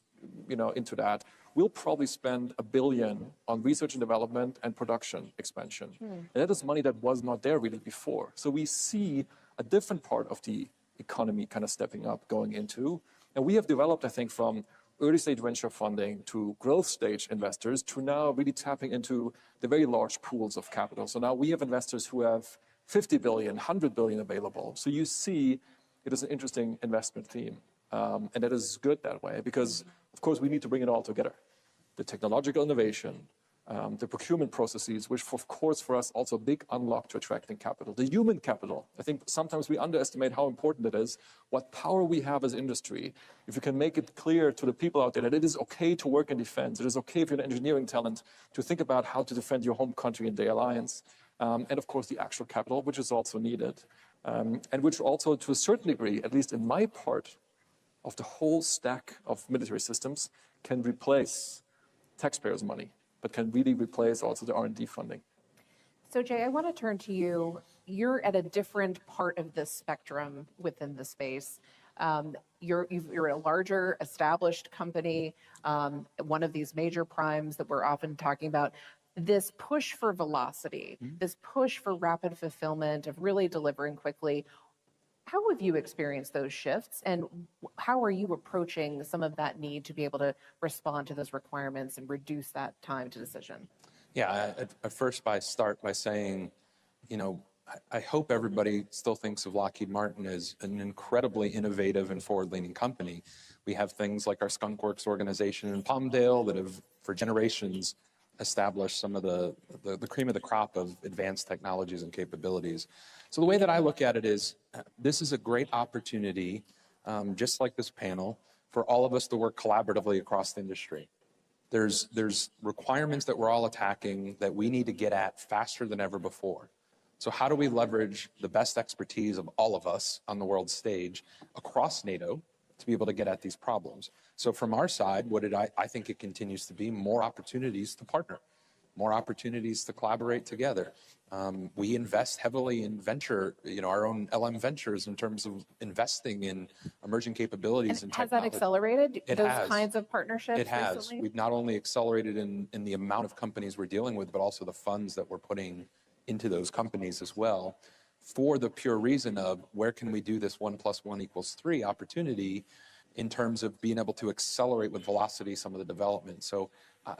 into that, we'll probably spend $1 billion on research and development and production expansion. And that is money that was not there really before. So we see a different part of the economy kind of stepping up going into. And we have developed, I think, from early stage venture funding to growth stage investors to now really tapping into the very large pools of capital. So now we have investors who have 50 billion, 100 billion available. So you see it is an interesting investment theme. And that is good that way because, of course, we need to bring it all together. The technological innovation, the procurement processes, which, of course, for us, also a big unlock to attracting capital. The human capital. I think sometimes we underestimate how important it is, what power we have as industry. If you can make it clear to the people out there that it is okay to work in defense, it is okay if you're an engineering talent to think about how to defend your home country and the alliance. And, of course, the actual capital, which is also needed. And which also, to a certain degree, at least in my part of the whole stack of military systems, can replace taxpayers' money, but can really replace also the R&D funding. So Jay, I want to turn to you. You're at a different part of this spectrum within the space. You're a larger established company, one of these major primes that we're often talking about. This push for velocity, this push for rapid fulfillment of really delivering quickly. How have you experienced those shifts, and how are you approaching some of that need to be able to respond to those requirements and reduce that time to decision? Yeah, I first start by saying, I hope everybody still thinks of Lockheed Martin as an incredibly innovative and forward-leaning company. We have things like our Skunk Works organization in Palmdale that have, for generations, established some of the cream of the crop of advanced technologies and capabilities. So the way that I look at it is, this is a great opportunity, just like this panel, for all of us to work collaboratively across the industry. There's requirements that we're all attacking that we need to get at faster than ever before. So how do we leverage the best expertise of all of us on the world stage across NATO to be able to get at these problems? So from our side, I think it continues to be more opportunities to partner, more opportunities to collaborate together. We invest heavily in venture, our own LM Ventures in terms of investing in emerging capabilities and technology. Has that accelerated those kinds of partnerships It has. recently? We've not only accelerated in the amount of companies we're dealing with, but also the funds that we're putting into those companies as well, for the pure reason of where can we do this 1 + 1 = 3 opportunity in terms of being able to accelerate with velocity some of the development. So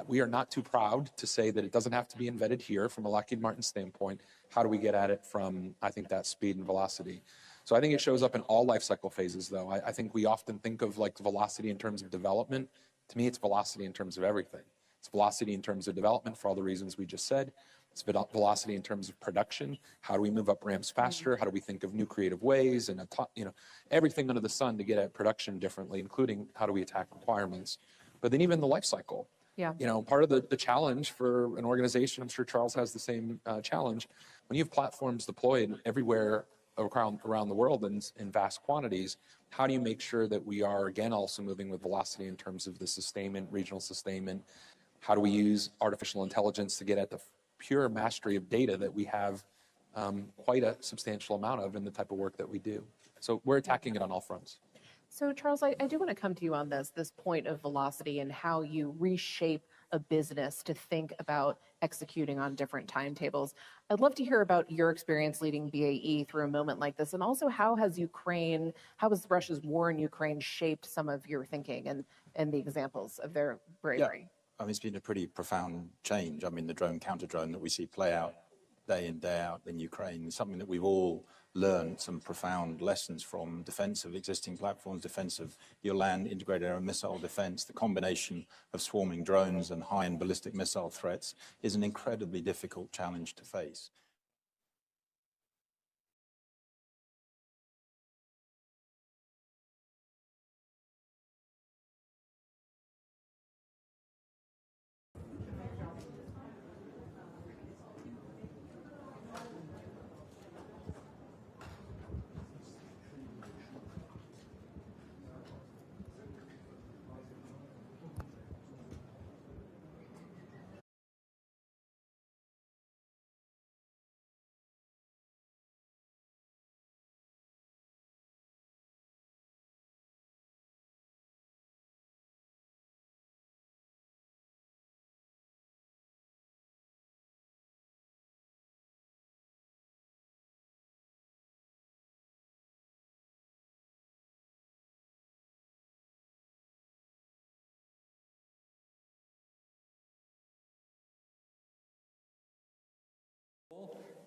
we are not too proud to say that it doesn't have to be invented here from a Lockheed Martin standpoint. How do we get at it from, I think, that speed and velocity? So I think it shows up in all life cycle phases, though. I think we often think of like velocity in terms of development. To me, it's velocity in terms of everything. It's velocity in terms of development for all the reasons we just said. It's velocity in terms of production. How do we move up ramps faster? How do we think of new creative ways and everything under the sun to get at production differently, including how do we attack requirements? But then even the life cycle. Yeah. Part of the challenge for an organization, I'm sure Charles has the same challenge, when you have platforms deployed everywhere around the world in vast quantities, how do you make sure that we are, again, also moving with velocity in terms of the sustainment, regional sustainment? How do we use artificial intelligence to get at the pure mastery of data that we have quite a substantial amount of in the type of work that we do? So we're attacking it on all fronts. So Charles, I do want to come to you on this point of velocity and how you reshape a business to think about executing on different timetables. I'd love to hear about your experience leading BAE through a moment like this, and also how has Russia's war in Ukraine shaped some of your thinking and the examples of their bravery? Yeah. It's been a pretty profound change. The drone, counter-drone that we see play out day in, day out in Ukraine is something that we've all learned some profound lessons from. Defense of existing platforms, defense of your land, integrated air and missile defense. The combination of swarming drones and high and ballistic missile threats is an incredibly difficult challenge to face.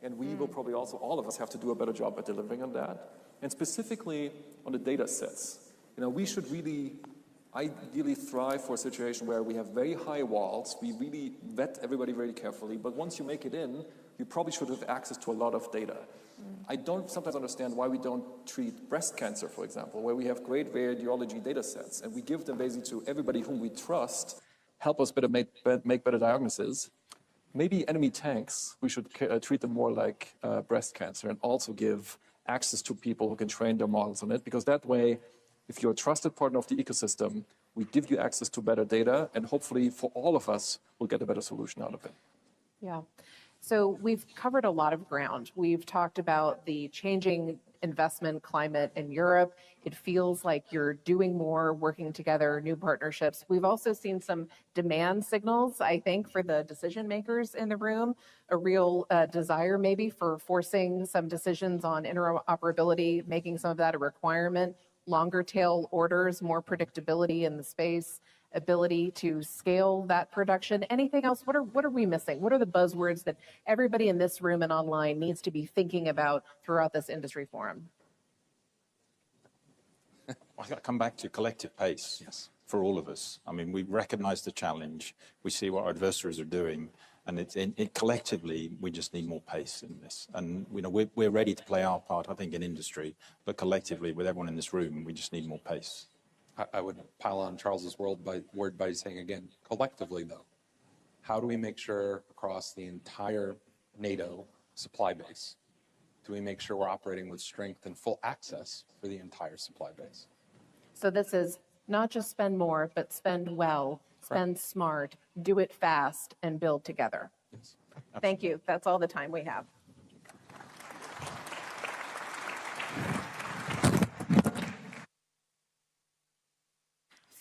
And we will probably also, all of us, have to do a better job at delivering on that. And specifically on the data sets. We should really ideally thrive for a situation where we have very high walls. We really vet everybody very carefully. But once you make it in, you probably should have access to a lot of data. I don't sometimes understand why we don't treat breast cancer, for example, where we have great radiology data sets, and we give them basically to everybody whom we trust, help us better make better diagnoses. Maybe enemy tanks, we should treat them more like breast cancer and also give access to people who can train their models on it, because that way, if you're a trusted partner of the ecosystem, we give you access to better data, and hopefully for all of us, we'll get a better solution out of it. Yeah. So we've covered a lot of ground. We've talked about the changing investment climate in Europe. It feels like you're doing more, working together, new partnerships. We've also seen some demand signals, I think, for the decision makers in the room, a real desire maybe for forcing some decisions on interoperability, making some of that a requirement, longer tail orders, more predictability in the space, ability to scale that production. Anything else? What are we missing? What are the buzzwords that everybody in this room and online needs to be thinking about throughout this industry forum? I've got to come back to collective pace. Yes. For all of us. I mean, we recognize the challenge. We see what our adversaries are doing. And collectively, we just need more pace in this. And we're ready to play our part, I think, in industry. But collectively, with everyone in this room, we just need more pace. I would pile on Charles's word by saying again, collectively though, how do we make sure across the entire NATO supply base, do we make sure we're operating with strength and full access for the entire supply base? So this is not just spend more, but spend well, spend smart, do it fast, and build together. Yes. Thank you. That's all the time we have.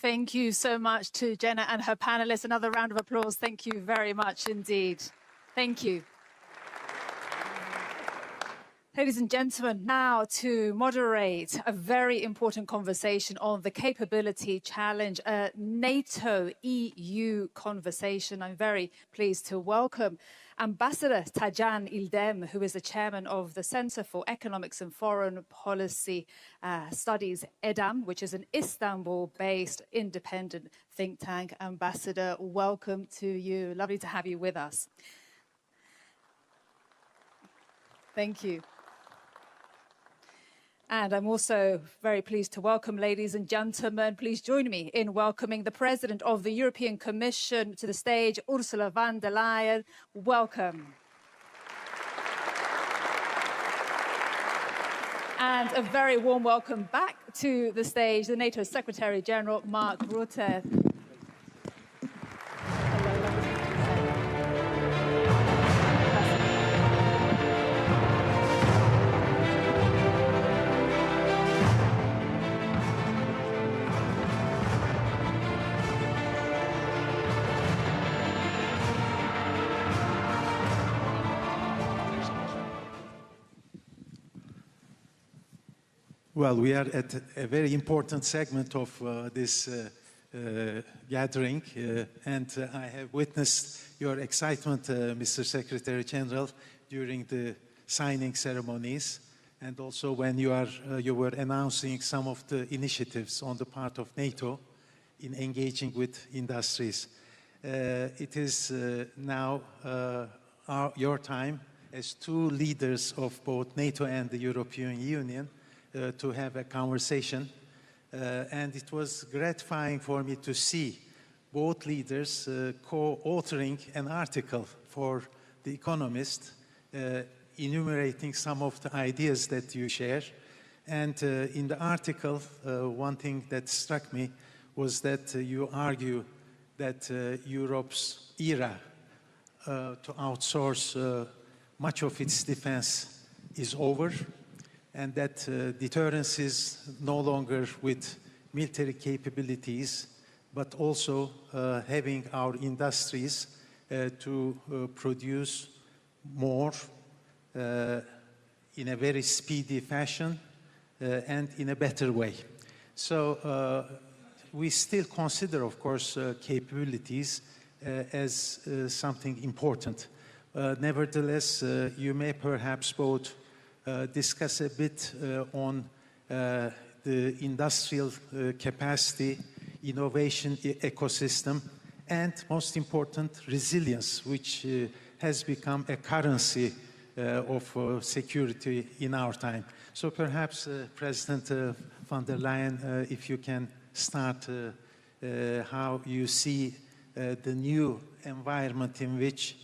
Thank you so much to Jenna and her panelists. Another round of applause. Thank you very much indeed. Thank you. Ladies and gentlemen, now to moderate a very important conversation on the capability challenge, a NATO-EU conversation. I'm very pleased to welcome Ambassador Tajan Ildem, who is the chairman of the Center for Economics and Foreign Policy Studies, EDAM, which is an Istanbul-based independent think tank. Ambassador, welcome to you. Lovely to have you with us. Thank you. And I'm also very pleased to welcome, ladies and gentlemen, please join me in welcoming the President of the European Commission to the stage, Ursula von der Leyen. Welcome. And a very warm welcome back to the stage, the NATO Secretary General, Mark Rutte. Well, we are at a very important segment of this gathering, and I have witnessed your excitement, Mr. Secretary General, during the signing ceremonies, and also when you were announcing some of the initiatives on the part of NATO in engaging with industries. It is now your time as two leaders of both NATO and the European Union to have a conversation, and it was gratifying for me to see both leaders co-authoring an article for The Economist, enumerating some of the ideas that you share. And in the article, one thing that struck me was that you argue that Europe's era to outsource much of its defense is over, and that deterrence is no longer with military capabilities, but also having our industries to produce more in a very speedy fashion and in a better way. So we still consider, of course, capabilities as something important. Nevertheless, you may perhaps both discuss a bit on the industrial capacity, innovation ecosystem, and most important, resilience, which has become a currency of security in our time. So perhaps, President von der Leyen, if you can start how you see the new environment in which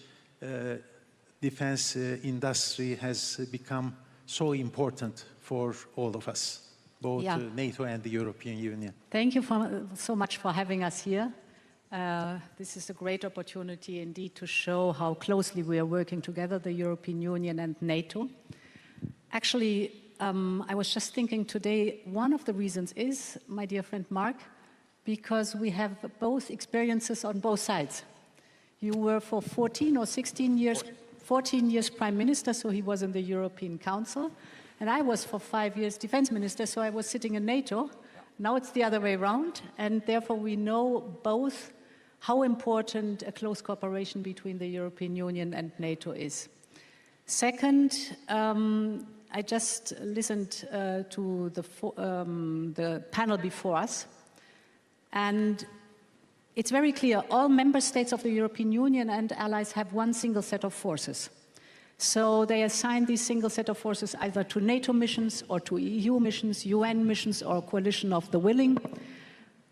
defense industry has become so important for all of us, both NATO and the European Union. Thank you so much for having us here. This is a great opportunity indeed to show how closely we are working together, the European Union and NATO. Actually, I was just thinking today, one of the reasons is, my dear friend Mark, because we have both experiences on both sides. You were for 14 or 16 years, 14 years Prime Minister, so he was in the European Council. And I was for 5 years Defense Minister, so I was sitting in NATO. Now it's the other way around, and therefore we know both how important a close cooperation between the European Union and NATO is. Second, I just listened to the panel before us, and it's very clear, all member states of the European Union and allies have one single set of forces. So they assign these single set of forces either to NATO missions or to EU missions, UN missions, or coalition of the willing.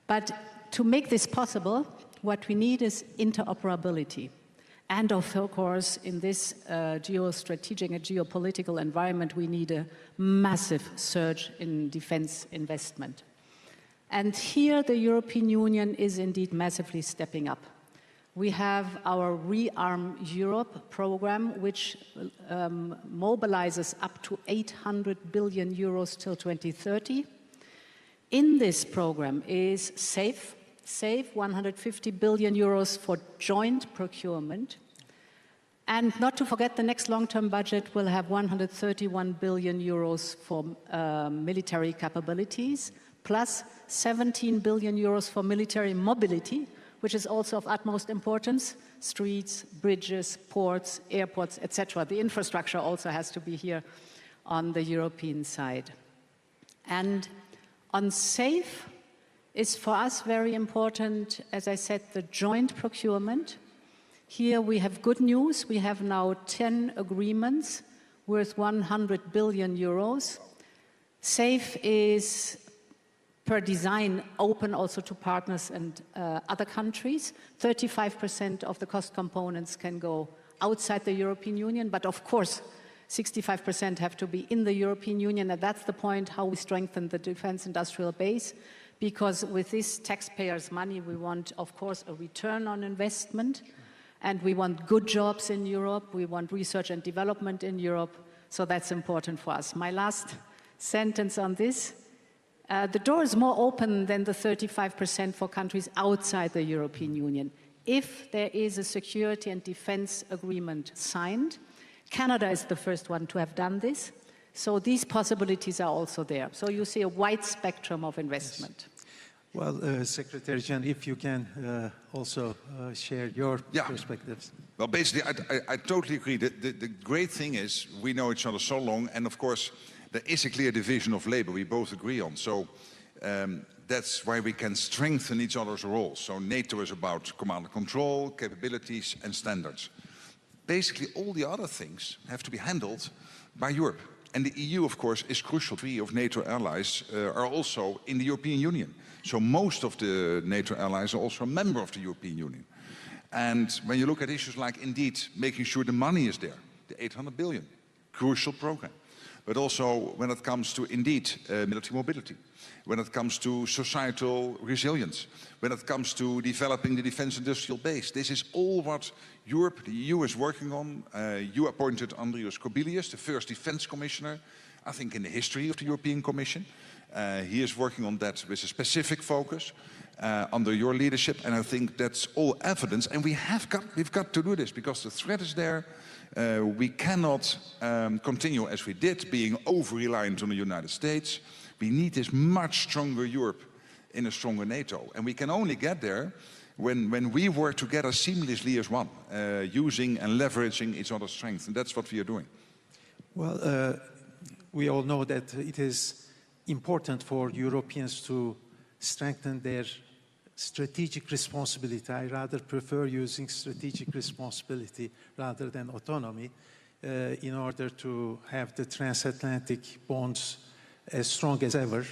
But to make this possible, what we need is interoperability. And of course, in this geostrategic and geopolitical environment, we need a massive surge in defense investment. And here, the European Union is indeed massively stepping up. We have our Rearm Europe program, which mobilizes up to 800 billion euros till 2030. In this program is SAFE, 150 billion euros for joint procurement. And not to forget, the next long-term budget will have 131 billion euros for military capabilities, plus 17 billion euros for military mobility, which is also of utmost importance: streets, bridges, ports, airports, etc. The infrastructure also has to be here on the European side. And on SAFE is for us very important, as I said, the joint procurement. Here we have good news. We have now 10 agreements worth 100 billion euros. SAFE is per design open also to partners and other countries. 35% of the cost components can go outside the European Union, but of course 65% have to be in the European Union, and that's the point how we strengthen the defense industrial base, because with this taxpayers' money we want, of course, a return on investment, and we want good jobs in Europe, we want research and development in Europe, so that's important for us. My last sentence on this: the door is more open than the 35% for countries outside the European Union. If there is a security and defense agreement signed, Canada is the first one to have done this. So these possibilities are also there. So you see a wide spectrum of investment. Yes. Well, Secretary General, if you can also share your perspectives. Well, basically, I totally agree. The great thing is we know each other so long, and of course, there is a clear division of labor we both agree on. So that's why we can strengthen each other's roles. So NATO is about command and control, capabilities, and standards. Basically, all the other things have to be handled by Europe. And the EU, of course, is crucial. 3 of NATO allies are also in the European Union. So most of the NATO allies are also a member of the European Union. And when you look at issues like, indeed, making sure the money is there, the 800 billion, crucial program. But also when it comes to, indeed, military mobility, when it comes to societal resilience, when it comes to developing the defense industrial base. This is all what Europe, the EU, is working on. You appointed Andrius Kubilius, the first defense commissioner, I think, in the history of the European Commission. He is working on that with a specific focus under your leadership, and I think that's all evidence. And we've got to do this because the threat is there. We cannot continue as we did, being over-reliant on the United States. We need this much stronger Europe in a stronger NATO. And we can only get there when we work together seamlessly as one, using and leveraging each other's strengths, and that's what we are doing. Well, we all know that it is important for Europeans to strengthen their strategic responsibility. I rather prefer using strategic responsibility rather than autonomy in order to have the transatlantic bonds as strong as ever.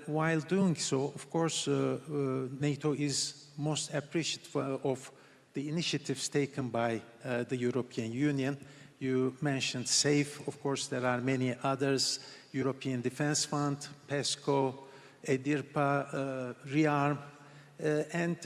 While doing so, of course, NATO is most appreciative of the initiatives taken by the European Union. You mentioned SAFE. Of course, there are many others: European Defence Fund, PESCO, EDIRPA, REARM, and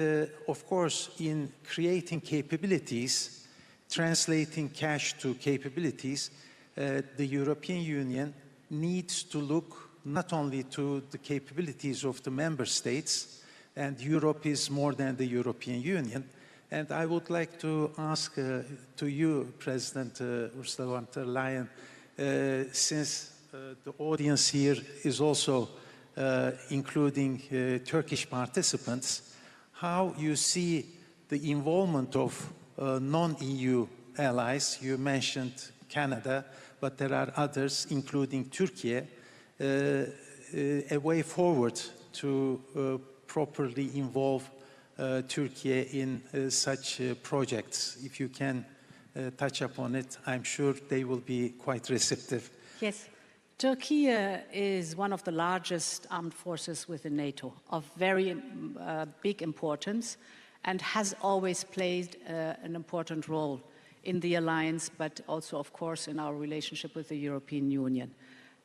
of course, in creating capabilities, translating cash to capabilities, the European Union needs to look not only to the capabilities of the member states, and Europe is more than the European Union. And I would like to ask to you, President Ursula von der Leyen, since the audience here is also including Turkish participants, how you see the involvement of non-EU allies. You mentioned Canada, but there are others, including Turkey, a way forward to properly involve Turkey in such projects. If you can touch upon it, I'm sure they will be quite receptive. Yes. Turkey is one of the largest armed forces within NATO, of very big importance, and has always played an important role in the alliance, but also, of course, in our relationship with the European Union.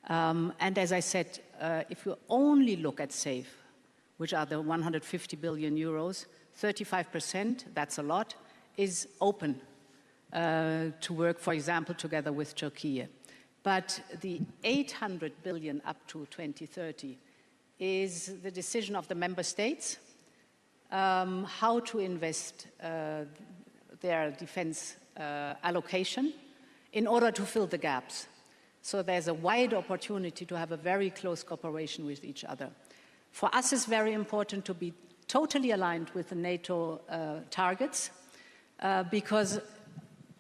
And as I said, if you only look at SAFE, which are the 150 billion euros, 35%, that's a lot, is open to work, for example, together with Turkey. But the 800 billion up to 2030 is the decision of the member states how to invest their defense allocation in order to fill the gaps. So there's a wide opportunity to have a very close cooperation with each other. For us, it's very important to be totally aligned with the NATO targets because,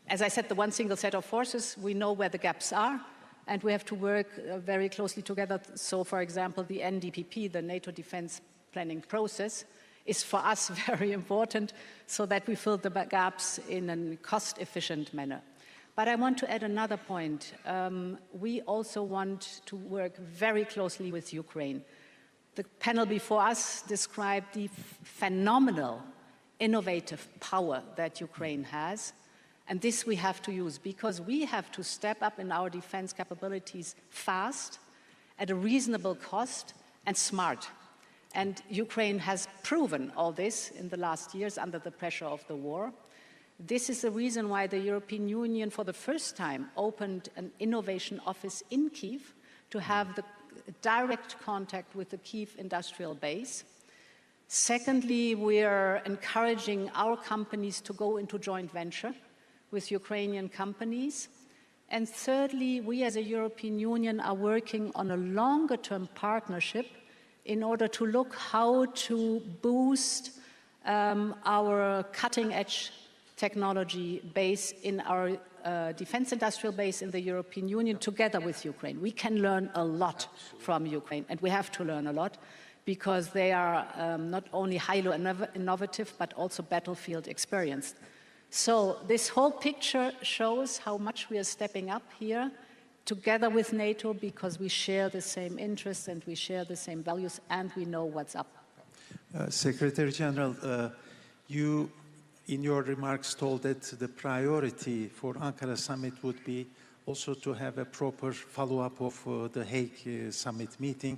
as I said, the one single set of forces, we know where the gaps are, and we have to work very closely together. So, for example, the NDPP, the NATO defense planning process, is for us very important so that we fill the gaps in a cost-efficient manner. But I want to add another point. We also want to work very closely with Ukraine. The panel before us described the phenomenal, innovative power that Ukraine has. And this we have to use because we have to step up in our defense capabilities fast, at a reasonable cost, and smart. And Ukraine has proven all this in the last years under the pressure of the war. This is the reason why the European Union, for the first time, opened an innovation office in Kyiv to have the direct contact with the Kyiv industrial base. Secondly, we are encouraging our companies to go into joint venture with Ukrainian companies. And thirdly, we as a European Union are working on a longer-term partnership in order to look how to boost our cutting-edge technology base in our defense industrial base in the European Union together with Ukraine. We can learn a lot from Ukraine, and we have to learn a lot because they are not only highly innovative, but also battlefield experienced. So this whole picture shows how much we are stepping up here together with NATO because we share the same interests and we share the same values and we know what's up. Secretary General, you in your remarks told that the priority for Ankara summit would be also to have a proper follow-up of the Hague summit meeting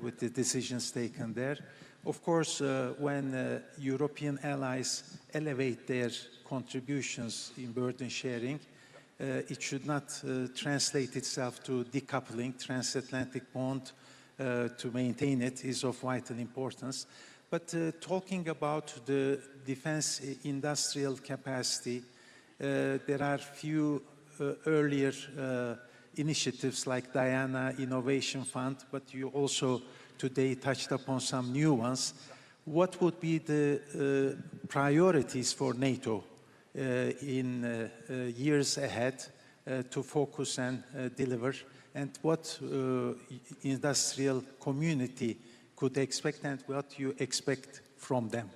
with the decisions taken there. Of course, when European allies elevate their contributions in burden sharing, it should not translate itself to decoupling. Transatlantic bond to maintain it is of vital importance. But talking about the defense industrial capacity, there are few earlier initiatives like Diana Innovation Fund, but you also today touched upon some new ones. what would be the priorities for NATO in years ahead to focus and deliver, and what industrial community could expect and what you expect from them?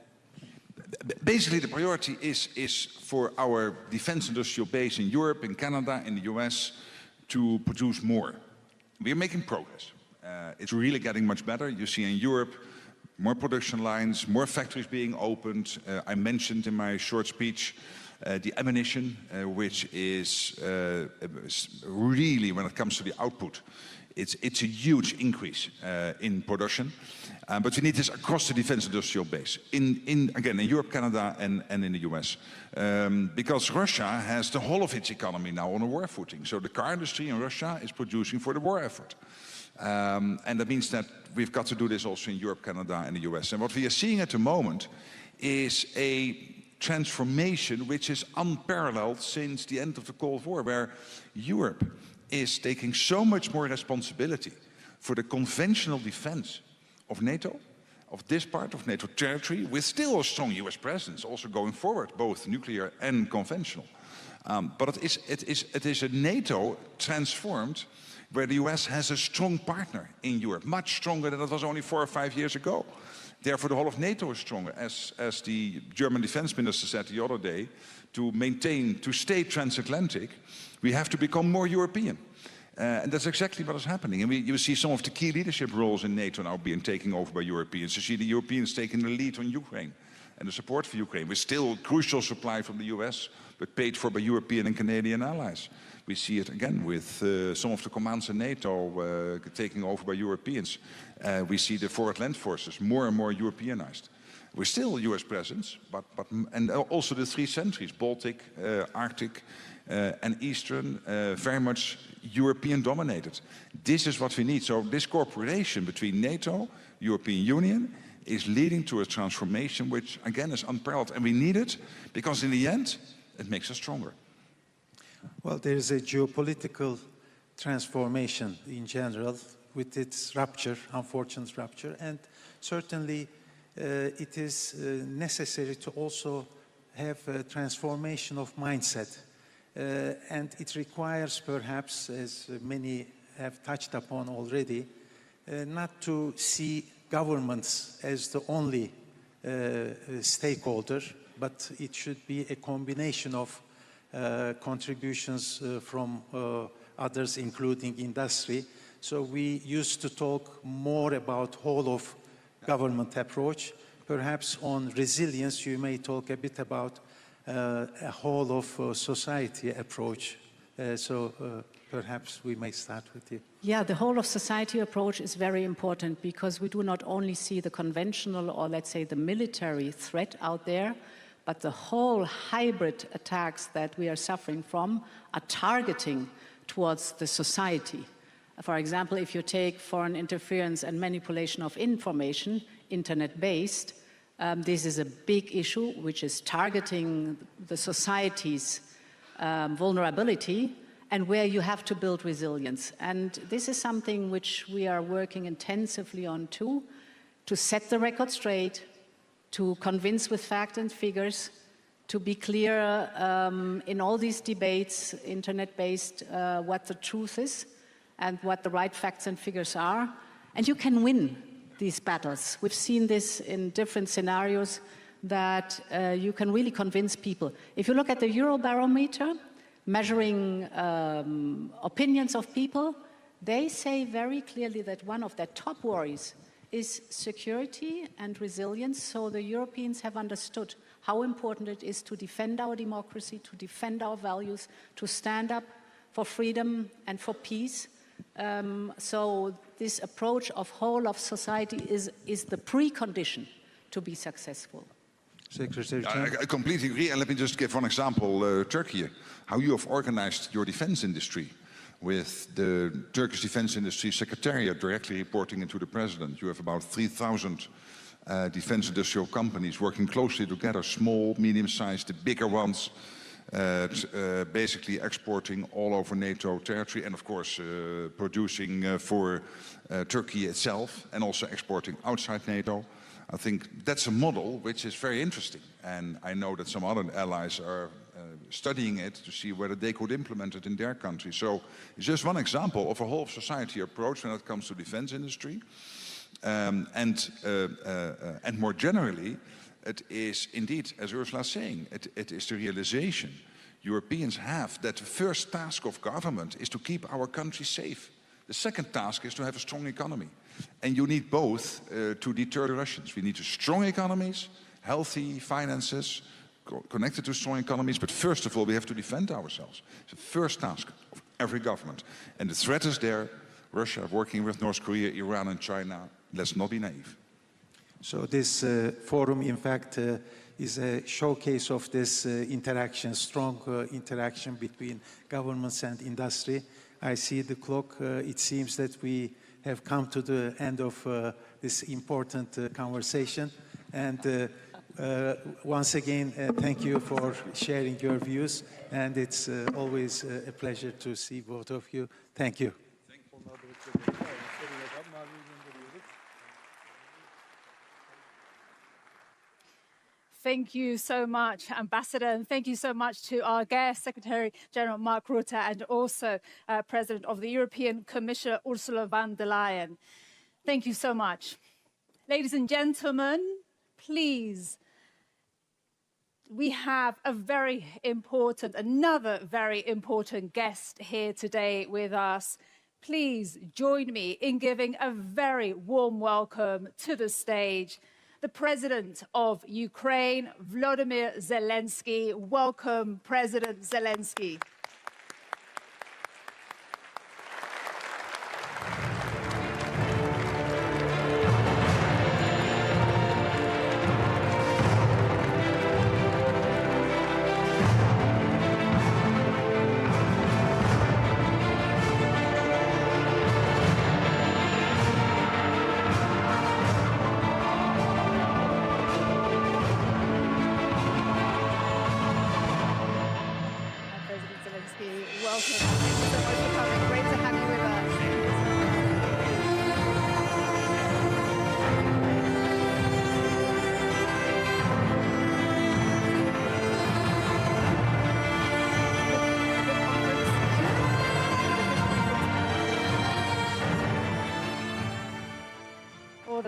Basically, the priority is for our defense industrial base in Europe, in Canada, in the US to produce more. We are making progress. It's really getting much better. You see in Europe, more production lines, more factories being opened. I mentioned in my short speech the ammunition, which is really, when it comes to the output, it's a huge increase in production. But we need this across the defense industrial base, again, in Europe, Canada, and in the US. Because Russia has the whole of its economy now on a war footing. So the car industry in Russia is producing for the war effort. And that means that we've got to do this also in Europe, Canada, and the US. And what we are seeing at the moment is a transformation which is unparalleled since the end of the Cold War, where Europe is taking so much more responsibility for the conventional defense of NATO, of this part of NATO territory, with still a strong US presence, also going forward, both nuclear and conventional. But it is a NATO transformed, where the US has a strong partner in Europe, much stronger than it was only 4 or 5 years ago. Therefore, the whole of NATO is stronger. As the German defense minister said the other day, to stay transatlantic, we have to become more European. And that's exactly what is happening. And you see some of the key leadership roles in NATO now being taken over by Europeans. You see the Europeans taking the lead on Ukraine and the support for Ukraine, with still crucial supply from the US, but paid for by European and Canadian allies. We see it again with some of the commands in NATO taking over by Europeans. We see the forward land forces more and more Europeanized. We're still US presence, and also the 3 centuries, Baltic, Arctic, and Eastern, very much European dominated. This is what we need. So this cooperation between NATO, European Union, is leading to a transformation which, again, is unparalleled. And we need it because in the end, it makes us stronger. Well, there is a geopolitical transformation in general with its rupture, unfortunate rupture, and certainly it is necessary to also have a transformation of mindset. And it requires perhaps, as many have touched upon already, not to see governments as the only stakeholder, but it should be a combination of contributions from others, including industry. So we used to talk more about whole of government approach. Perhaps on resilience, you may talk a bit about a whole of society approach. Perhaps we may start with you. Yeah, the whole of society approach is very important because we do not only see the conventional or let's say the military threat out there, but the whole hybrid attacks that we are suffering from are targeting towards the society. For example, if you take foreign interference and manipulation of information, internet-based, this is a big issue which is targeting the society's vulnerability and where you have to build resilience. And this is something which we are working intensively on too, to set the record straight, to convince with facts and figures, to be clear in all these debates, internet-based, what the truth is and what the right facts and figures are. And you can win these battles. We've seen this in different scenarios that you can really convince people. If you look at the Eurobarometer, measuring opinions of people, they say very clearly that one of their top worries is security and resilience. So the Europeans have understood how important it is to defend our democracy, to defend our values, to stand up for freedom and for peace. So this approach of whole of society is the precondition to be successful. Secretary I completely agree. And let me just give one example, Turkey, how you have organized your defense industry with the Turkish Defense Industry Secretariat directly reporting into the President. You have about 3,000 defense industrial companies working closely together, small, medium-sized, the bigger ones, basically exporting all over NATO territory and of course producing for Turkey itself and also exporting outside NATO. I think that's a model which is very interesting, and I know that some other allies are studying it to see whether they could implement it in their country. So it's just one example of a whole society approach when it comes to defense industry. And more generally, it is indeed, as Ursula is saying, it is the realization Europeans have that the first task of government is to keep our country safe. The second task is to have a strong economy. And you need both to deter the Russians. We need strong economies, healthy finances, connected to strong economies, but first of all, we have to defend ourselves. It's the first task of every government. And the threat is there. Russia working with North Korea, Iran, and China. Let's not be naive. So this forum, in fact, is a showcase of this interaction, strong interaction between governments and industry. I see the clock. It seems that we have come to the end of this important conversation. And once again, thank you for sharing your views. And it's always a pleasure to see both of you. Thank you. Thank you so much, Ambassador, and thank you so much to our guest, Secretary General Mark Rutte, and also President of the European Commission, Ursula von der Leyen. Thank you so much. Ladies and gentlemen, please, we have another very important guest here today with us. Please join me in giving a very warm welcome to the stage the President of Ukraine, Volodymyr Zelensky. Welcome, President Zelensky.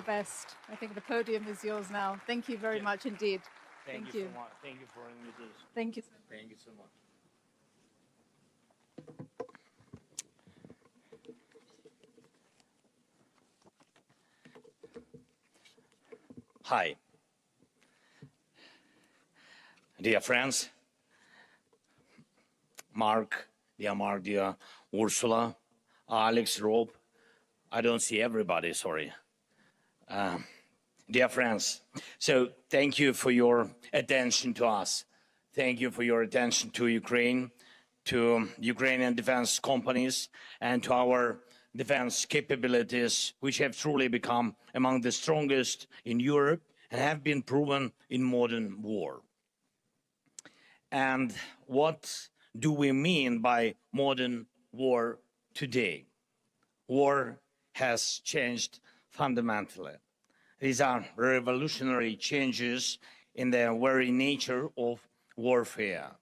Best. I think the podium is yours now. Thank you very much indeed. Thank you so much. Thank you for the invitation. Thank you. Thank you so much. Hi. Dear friends, Mark, dear Ursula, Alex, Rob, I don't see everybody, sorry. Dear friends, so thank you for your attention to us. Thank you for your attention to Ukraine, to Ukrainian defense companies, and to our defense capabilities, which have truly become among the strongest in Europe and have been proven in modern war. And what do we mean by modern war today? War has changed fundamentally. These are revolutionary changes in the very nature of warfare,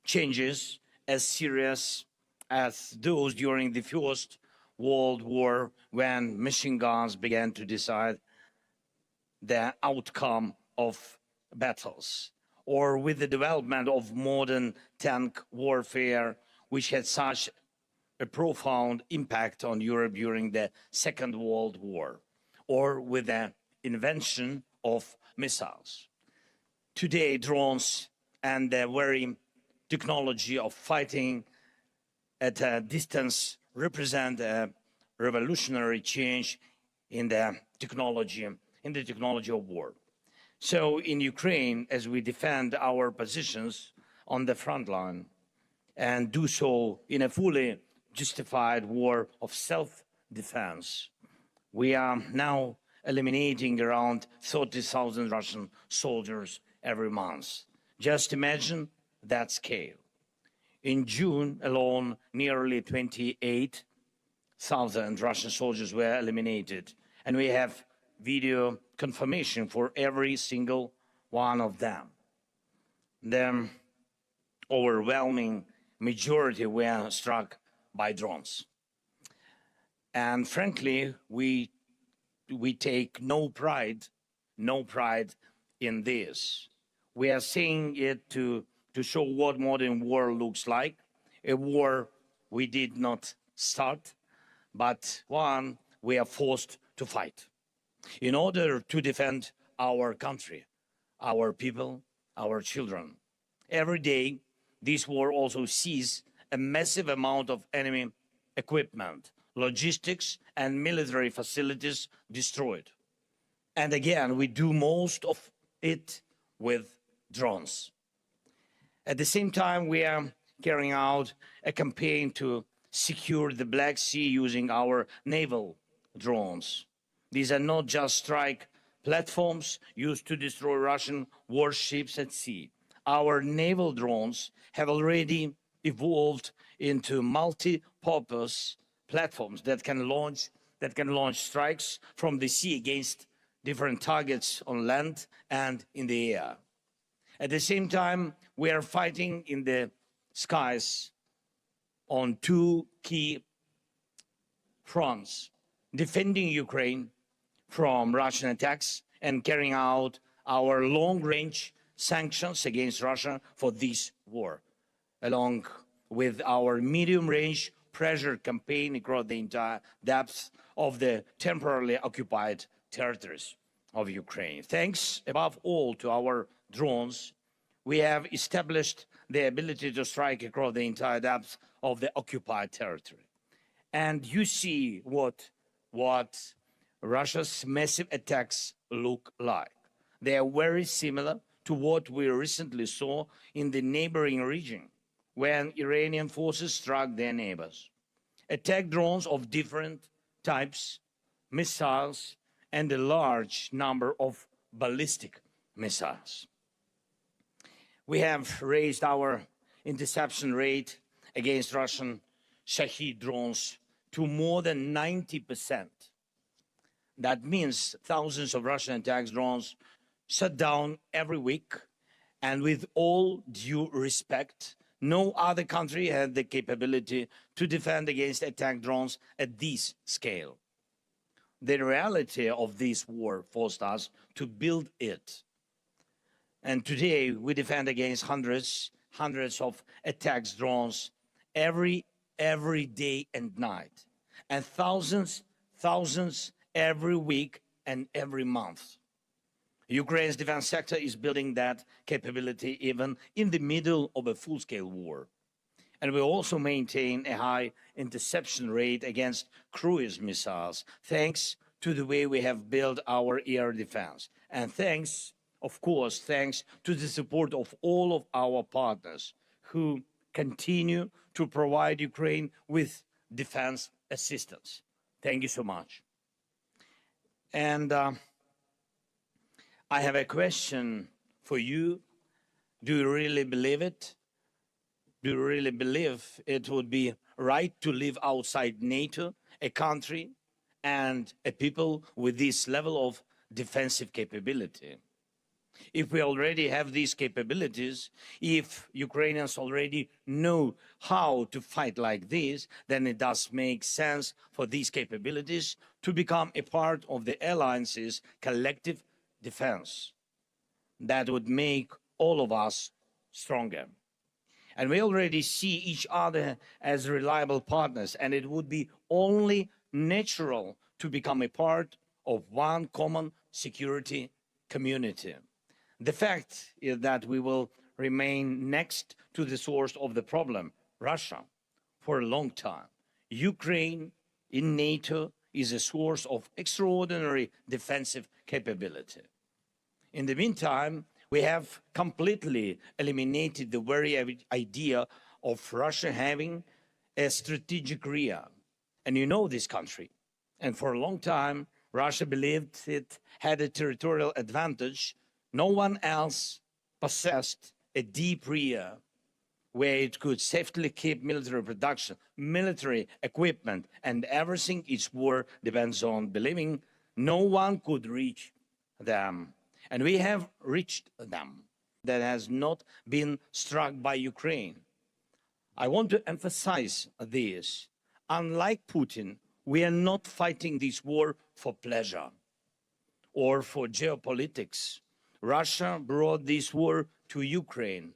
changes as serious as those during the First World War, when machine guns began to decide the outcome of battles, or with the development of modern tank warfare, which had such a profound impact on Europe during the Second World War, or with the invention of missiles. Today, drones and the very technology of fighting at a distance represent a revolutionary change in the technology of war. So in Ukraine, as we defend our positions on the front line and do so in a fully justified war of self-defense, we are now eliminating around 30,000 Russian soldiers every month. Just imagine that scale. In June alone, nearly 28,000 Russian soldiers were eliminated, and we have video confirmation for every single one of them. The overwhelming majority were struck by drones. And frankly, we take no pride in this. We are saying it to show what modern war looks like, a war we did not start, but one we are forced to fight in order to defend our country, our people, our children. Every day, this war also sees a massive amount of enemy equipment, logistics, and military facilities destroyed. And again, we do most of it with drones. At the same time, we are carrying out a campaign to secure the Black Sea using our naval drones. These are not just strike platforms used to destroy Russian warships at sea. Our naval drones have already evolved into multi-purpose platforms that can launch strikes from the sea against different targets on land and in the air. At the same time, we are fighting in the skies on two key fronts: defending Ukraine from Russian attacks and carrying out our long-range sanctions against Russia for this war, along with our medium-range pressure campaign across the entire depth of the temporarily occupied territories of Ukraine. Thanks above all to our drones, we have established the ability to strike across the entire depth of the occupied territory. And you see what Russia's massive attacks look like. They are very similar to what we recently saw in the neighboring region when Iranian forces struck their neighbors. Attack drones of different types, missiles, and a large number of ballistic missiles. We have raised our interception rate against Russian Shahed drones to more than 90%. That means thousands of Russian attack drones shut down every week, and with all due respect, no other country had the capability to defend against attack drones at this scale. The reality of this war forced us to build it. And today we defend against hundreds of attack drones every day and night, and thousands every week and every month. Ukraine's defense sector is building that capability even in the middle of a full-scale war. And we also maintain a high interception rate against cruise missiles, thanks to the way we have built our air defense. And thanks, of course, thanks to the support of all of our partners who continue to provide Ukraine with defense assistance. Thank you so much. And I have a question for you. Do you really believe it? Do you really believe it would be right to live outside NATO, a country and a people with this level of defensive capability? If we already have these capabilities, if Ukrainians already know how to fight like this, then it does make sense for these capabilities to become a part of the alliance's collective defense. That would make all of us stronger. And we already see each other as reliable partners, and it would be only natural to become a part of one common security community. The fact is that we will remain next to the source of the problem, Russia, for a long time. Ukraine in NATO is a source of extraordinary defensive capability. In the meantime, we have completely eliminated the very idea of Russia having a strategic rear. And you know this country. And for a long time, Russia believed it had a territorial advantage. No one else possessed a deep rear where it could safely keep military production, military equipment, and everything its war depends on, believing no one could reach them. And we have reached them. That has not been struck by Ukraine. I want to emphasize this. Unlike Putin, we are not fighting this war for pleasure or for geopolitics. Russia brought this war to Ukraine,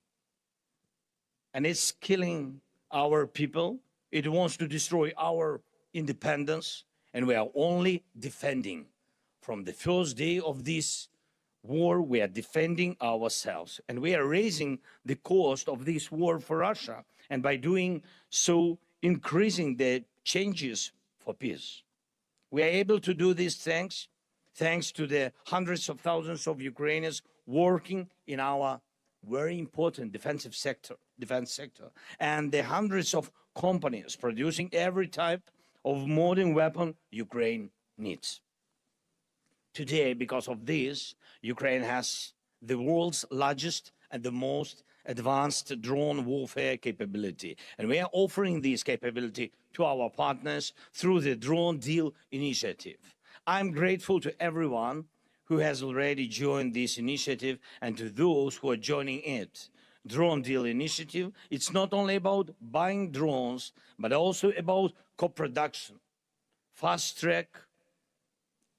and it's killing our people. It wants to destroy our independence, and we are only defending. From the first day of this war, we are defending ourselves, and we are raising the cost of this war for Russia, and by doing so, increasing the changes for peace. We are able to do this thanks to the hundreds of thousands of Ukrainians working in our very important defense sector, and the hundreds of companies producing every type of modern weapon Ukraine needs. Today, because of this, Ukraine has the world's largest and the most advanced drone warfare capability. And we are offering this capability to our partners through the Drone Deal Initiative. I'm grateful to everyone who has already joined this initiative and to those who are joining it. Drone Deal Initiative, it's not only about buying drones, but also about co-production, fast-track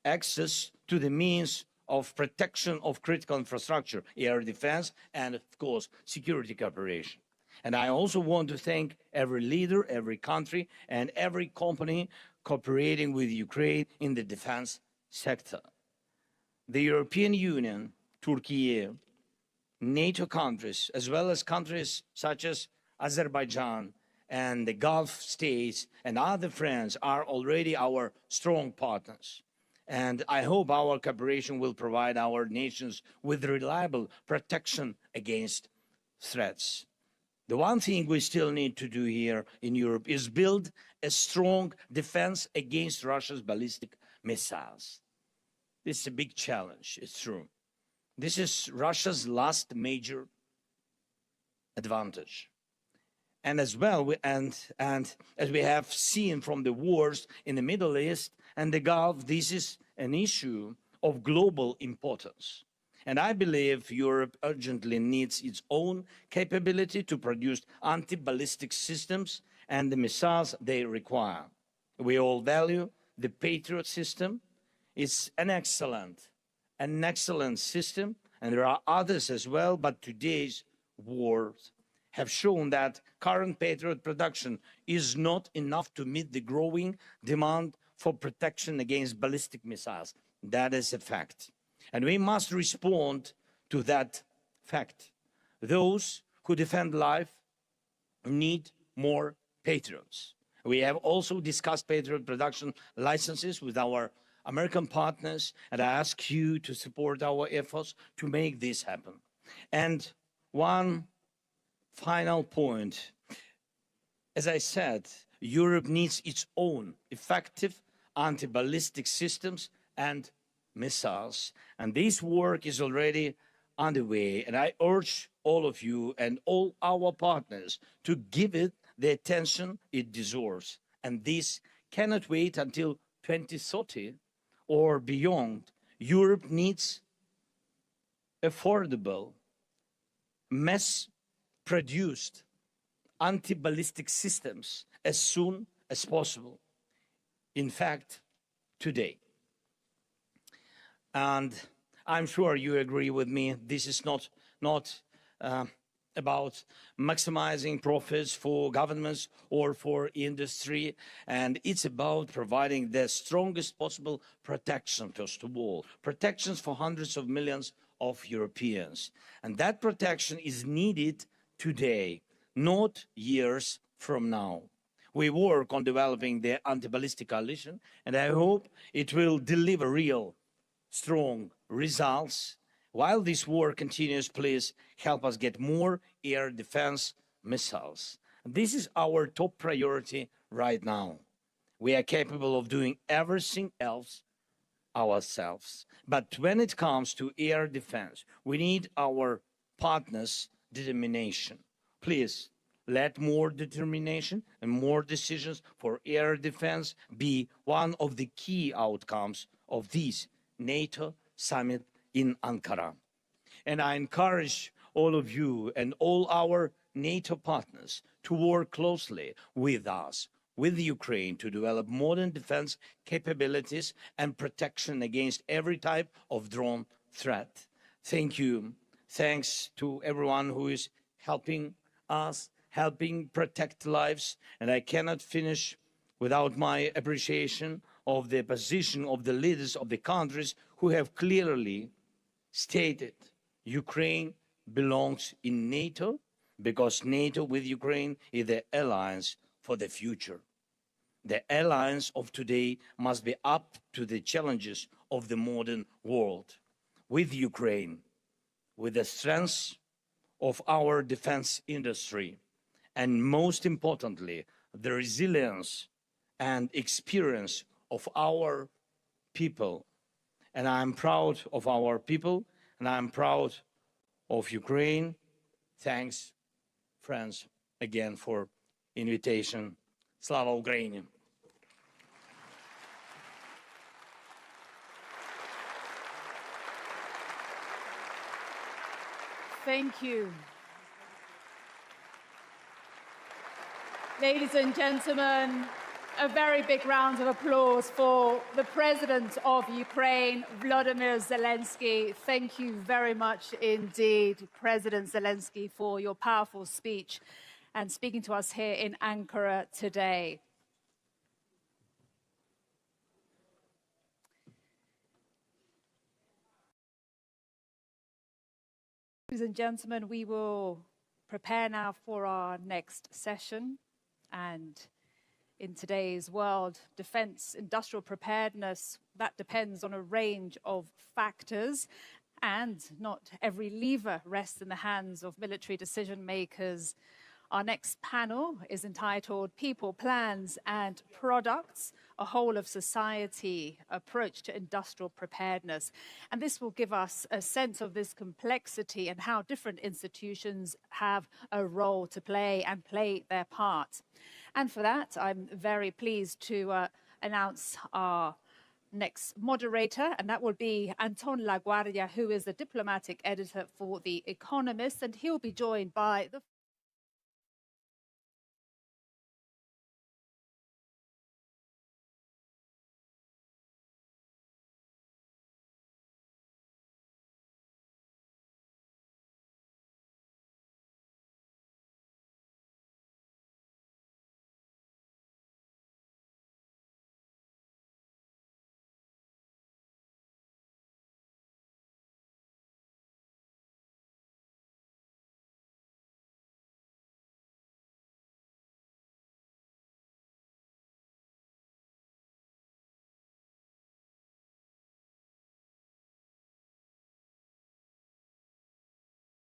access to the means of protection of critical infrastructure, air defense, and of course, security cooperation. And I also want to thank every leader, every country, and every company cooperating with Ukraine in the defense sector. The European Union, Turkey, NATO countries, as well as countries such as Azerbaijan and the Gulf states and other friends are already our strong partners. And I hope our cooperation will provide our nations with reliable protection against threats. The one thing we still need to do here in Europe is build a strong defense against Russia's ballistic missiles. This is a big challenge, it's true. This is Russia's last major advantage. And as well, and as we have seen from the wars in the Middle East and the Gulf, this is an issue of global importance. And I believe Europe urgently needs its own capability to produce anti-ballistic systems and the missiles they require. We all value the Patriot system. It's an excellent system, and there are others as well, but today's wars have shown that current Patriot production is not enough to meet the growing demand for protection against ballistic missiles. That is a fact. And we must respond to that fact. Those who defend life need more Patriots. We have also discussed Patriot production licenses with our American partners, and I ask you to support our efforts to make this happen. And one final point. As I said, Europe needs its own effective anti-ballistic systems and missiles. And this work is already underway. And I urge all of you and all our partners to give it the attention it deserves. And this cannot wait until 2030 or beyond. Europe needs affordable, mass-produced anti-ballistic systems as soon as possible. In fact, today. And I'm sure you agree with me, this is not about maximizing profits for governments or for industry, and it's about providing the strongest possible protection, first of all, protections for hundreds of millions of Europeans. And that protection is needed today, not years from now. We work on developing the anti-ballistic coalition, and I hope it will deliver real, strong results. While this war continues, please help us get more air defense missiles. This is our top priority right now. We are capable of doing everything else ourselves. But when it comes to air defense, we need our partners' determination. Please Let more determination and more decisions for air defense be one of the key outcomes of this NATO summit in Ankara. And I encourage all of you and all our NATO partners to work closely with us, with Ukraine, to develop modern defense capabilities and protection against every type of drone threat. Thank you. Thanks to everyone who is helping us, helping protect lives. And I cannot finish without my appreciation of the position of the leaders of the countries who have clearly stated Ukraine belongs in NATO because NATO with Ukraine is the alliance for the future. The alliance of today must be up to the challenges of the modern world. With Ukraine, with the strength of our defense industry, and most importantly, the resilience and experience of our people. And I'm proud of our people, and I'm proud of Ukraine. Thanks, friends, again for invitation. Slava Ukraini! Thank you. Ladies and gentlemen, a very big round of applause for the President of Ukraine, Volodymyr Zelensky. Thank you very much indeed, President Zelensky, for your powerful speech and speaking to us here in Ankara today. Ladies and gentlemen, we will prepare now for our next session. And in today's world, defense, industrial preparedness, that depends on a range of factors. And not every lever rests in the hands of military decision makers. Our next panel is entitled People, Plans and Products, a Whole of Society Approach to Industrial Preparedness. And this will give us a sense of this complexity and how different institutions have a role to play and play their part. And for that, I'm very pleased to announce our next moderator, and that will be Anton LaGuardia, who is the diplomatic editor for The Economist, and he'll be joined by the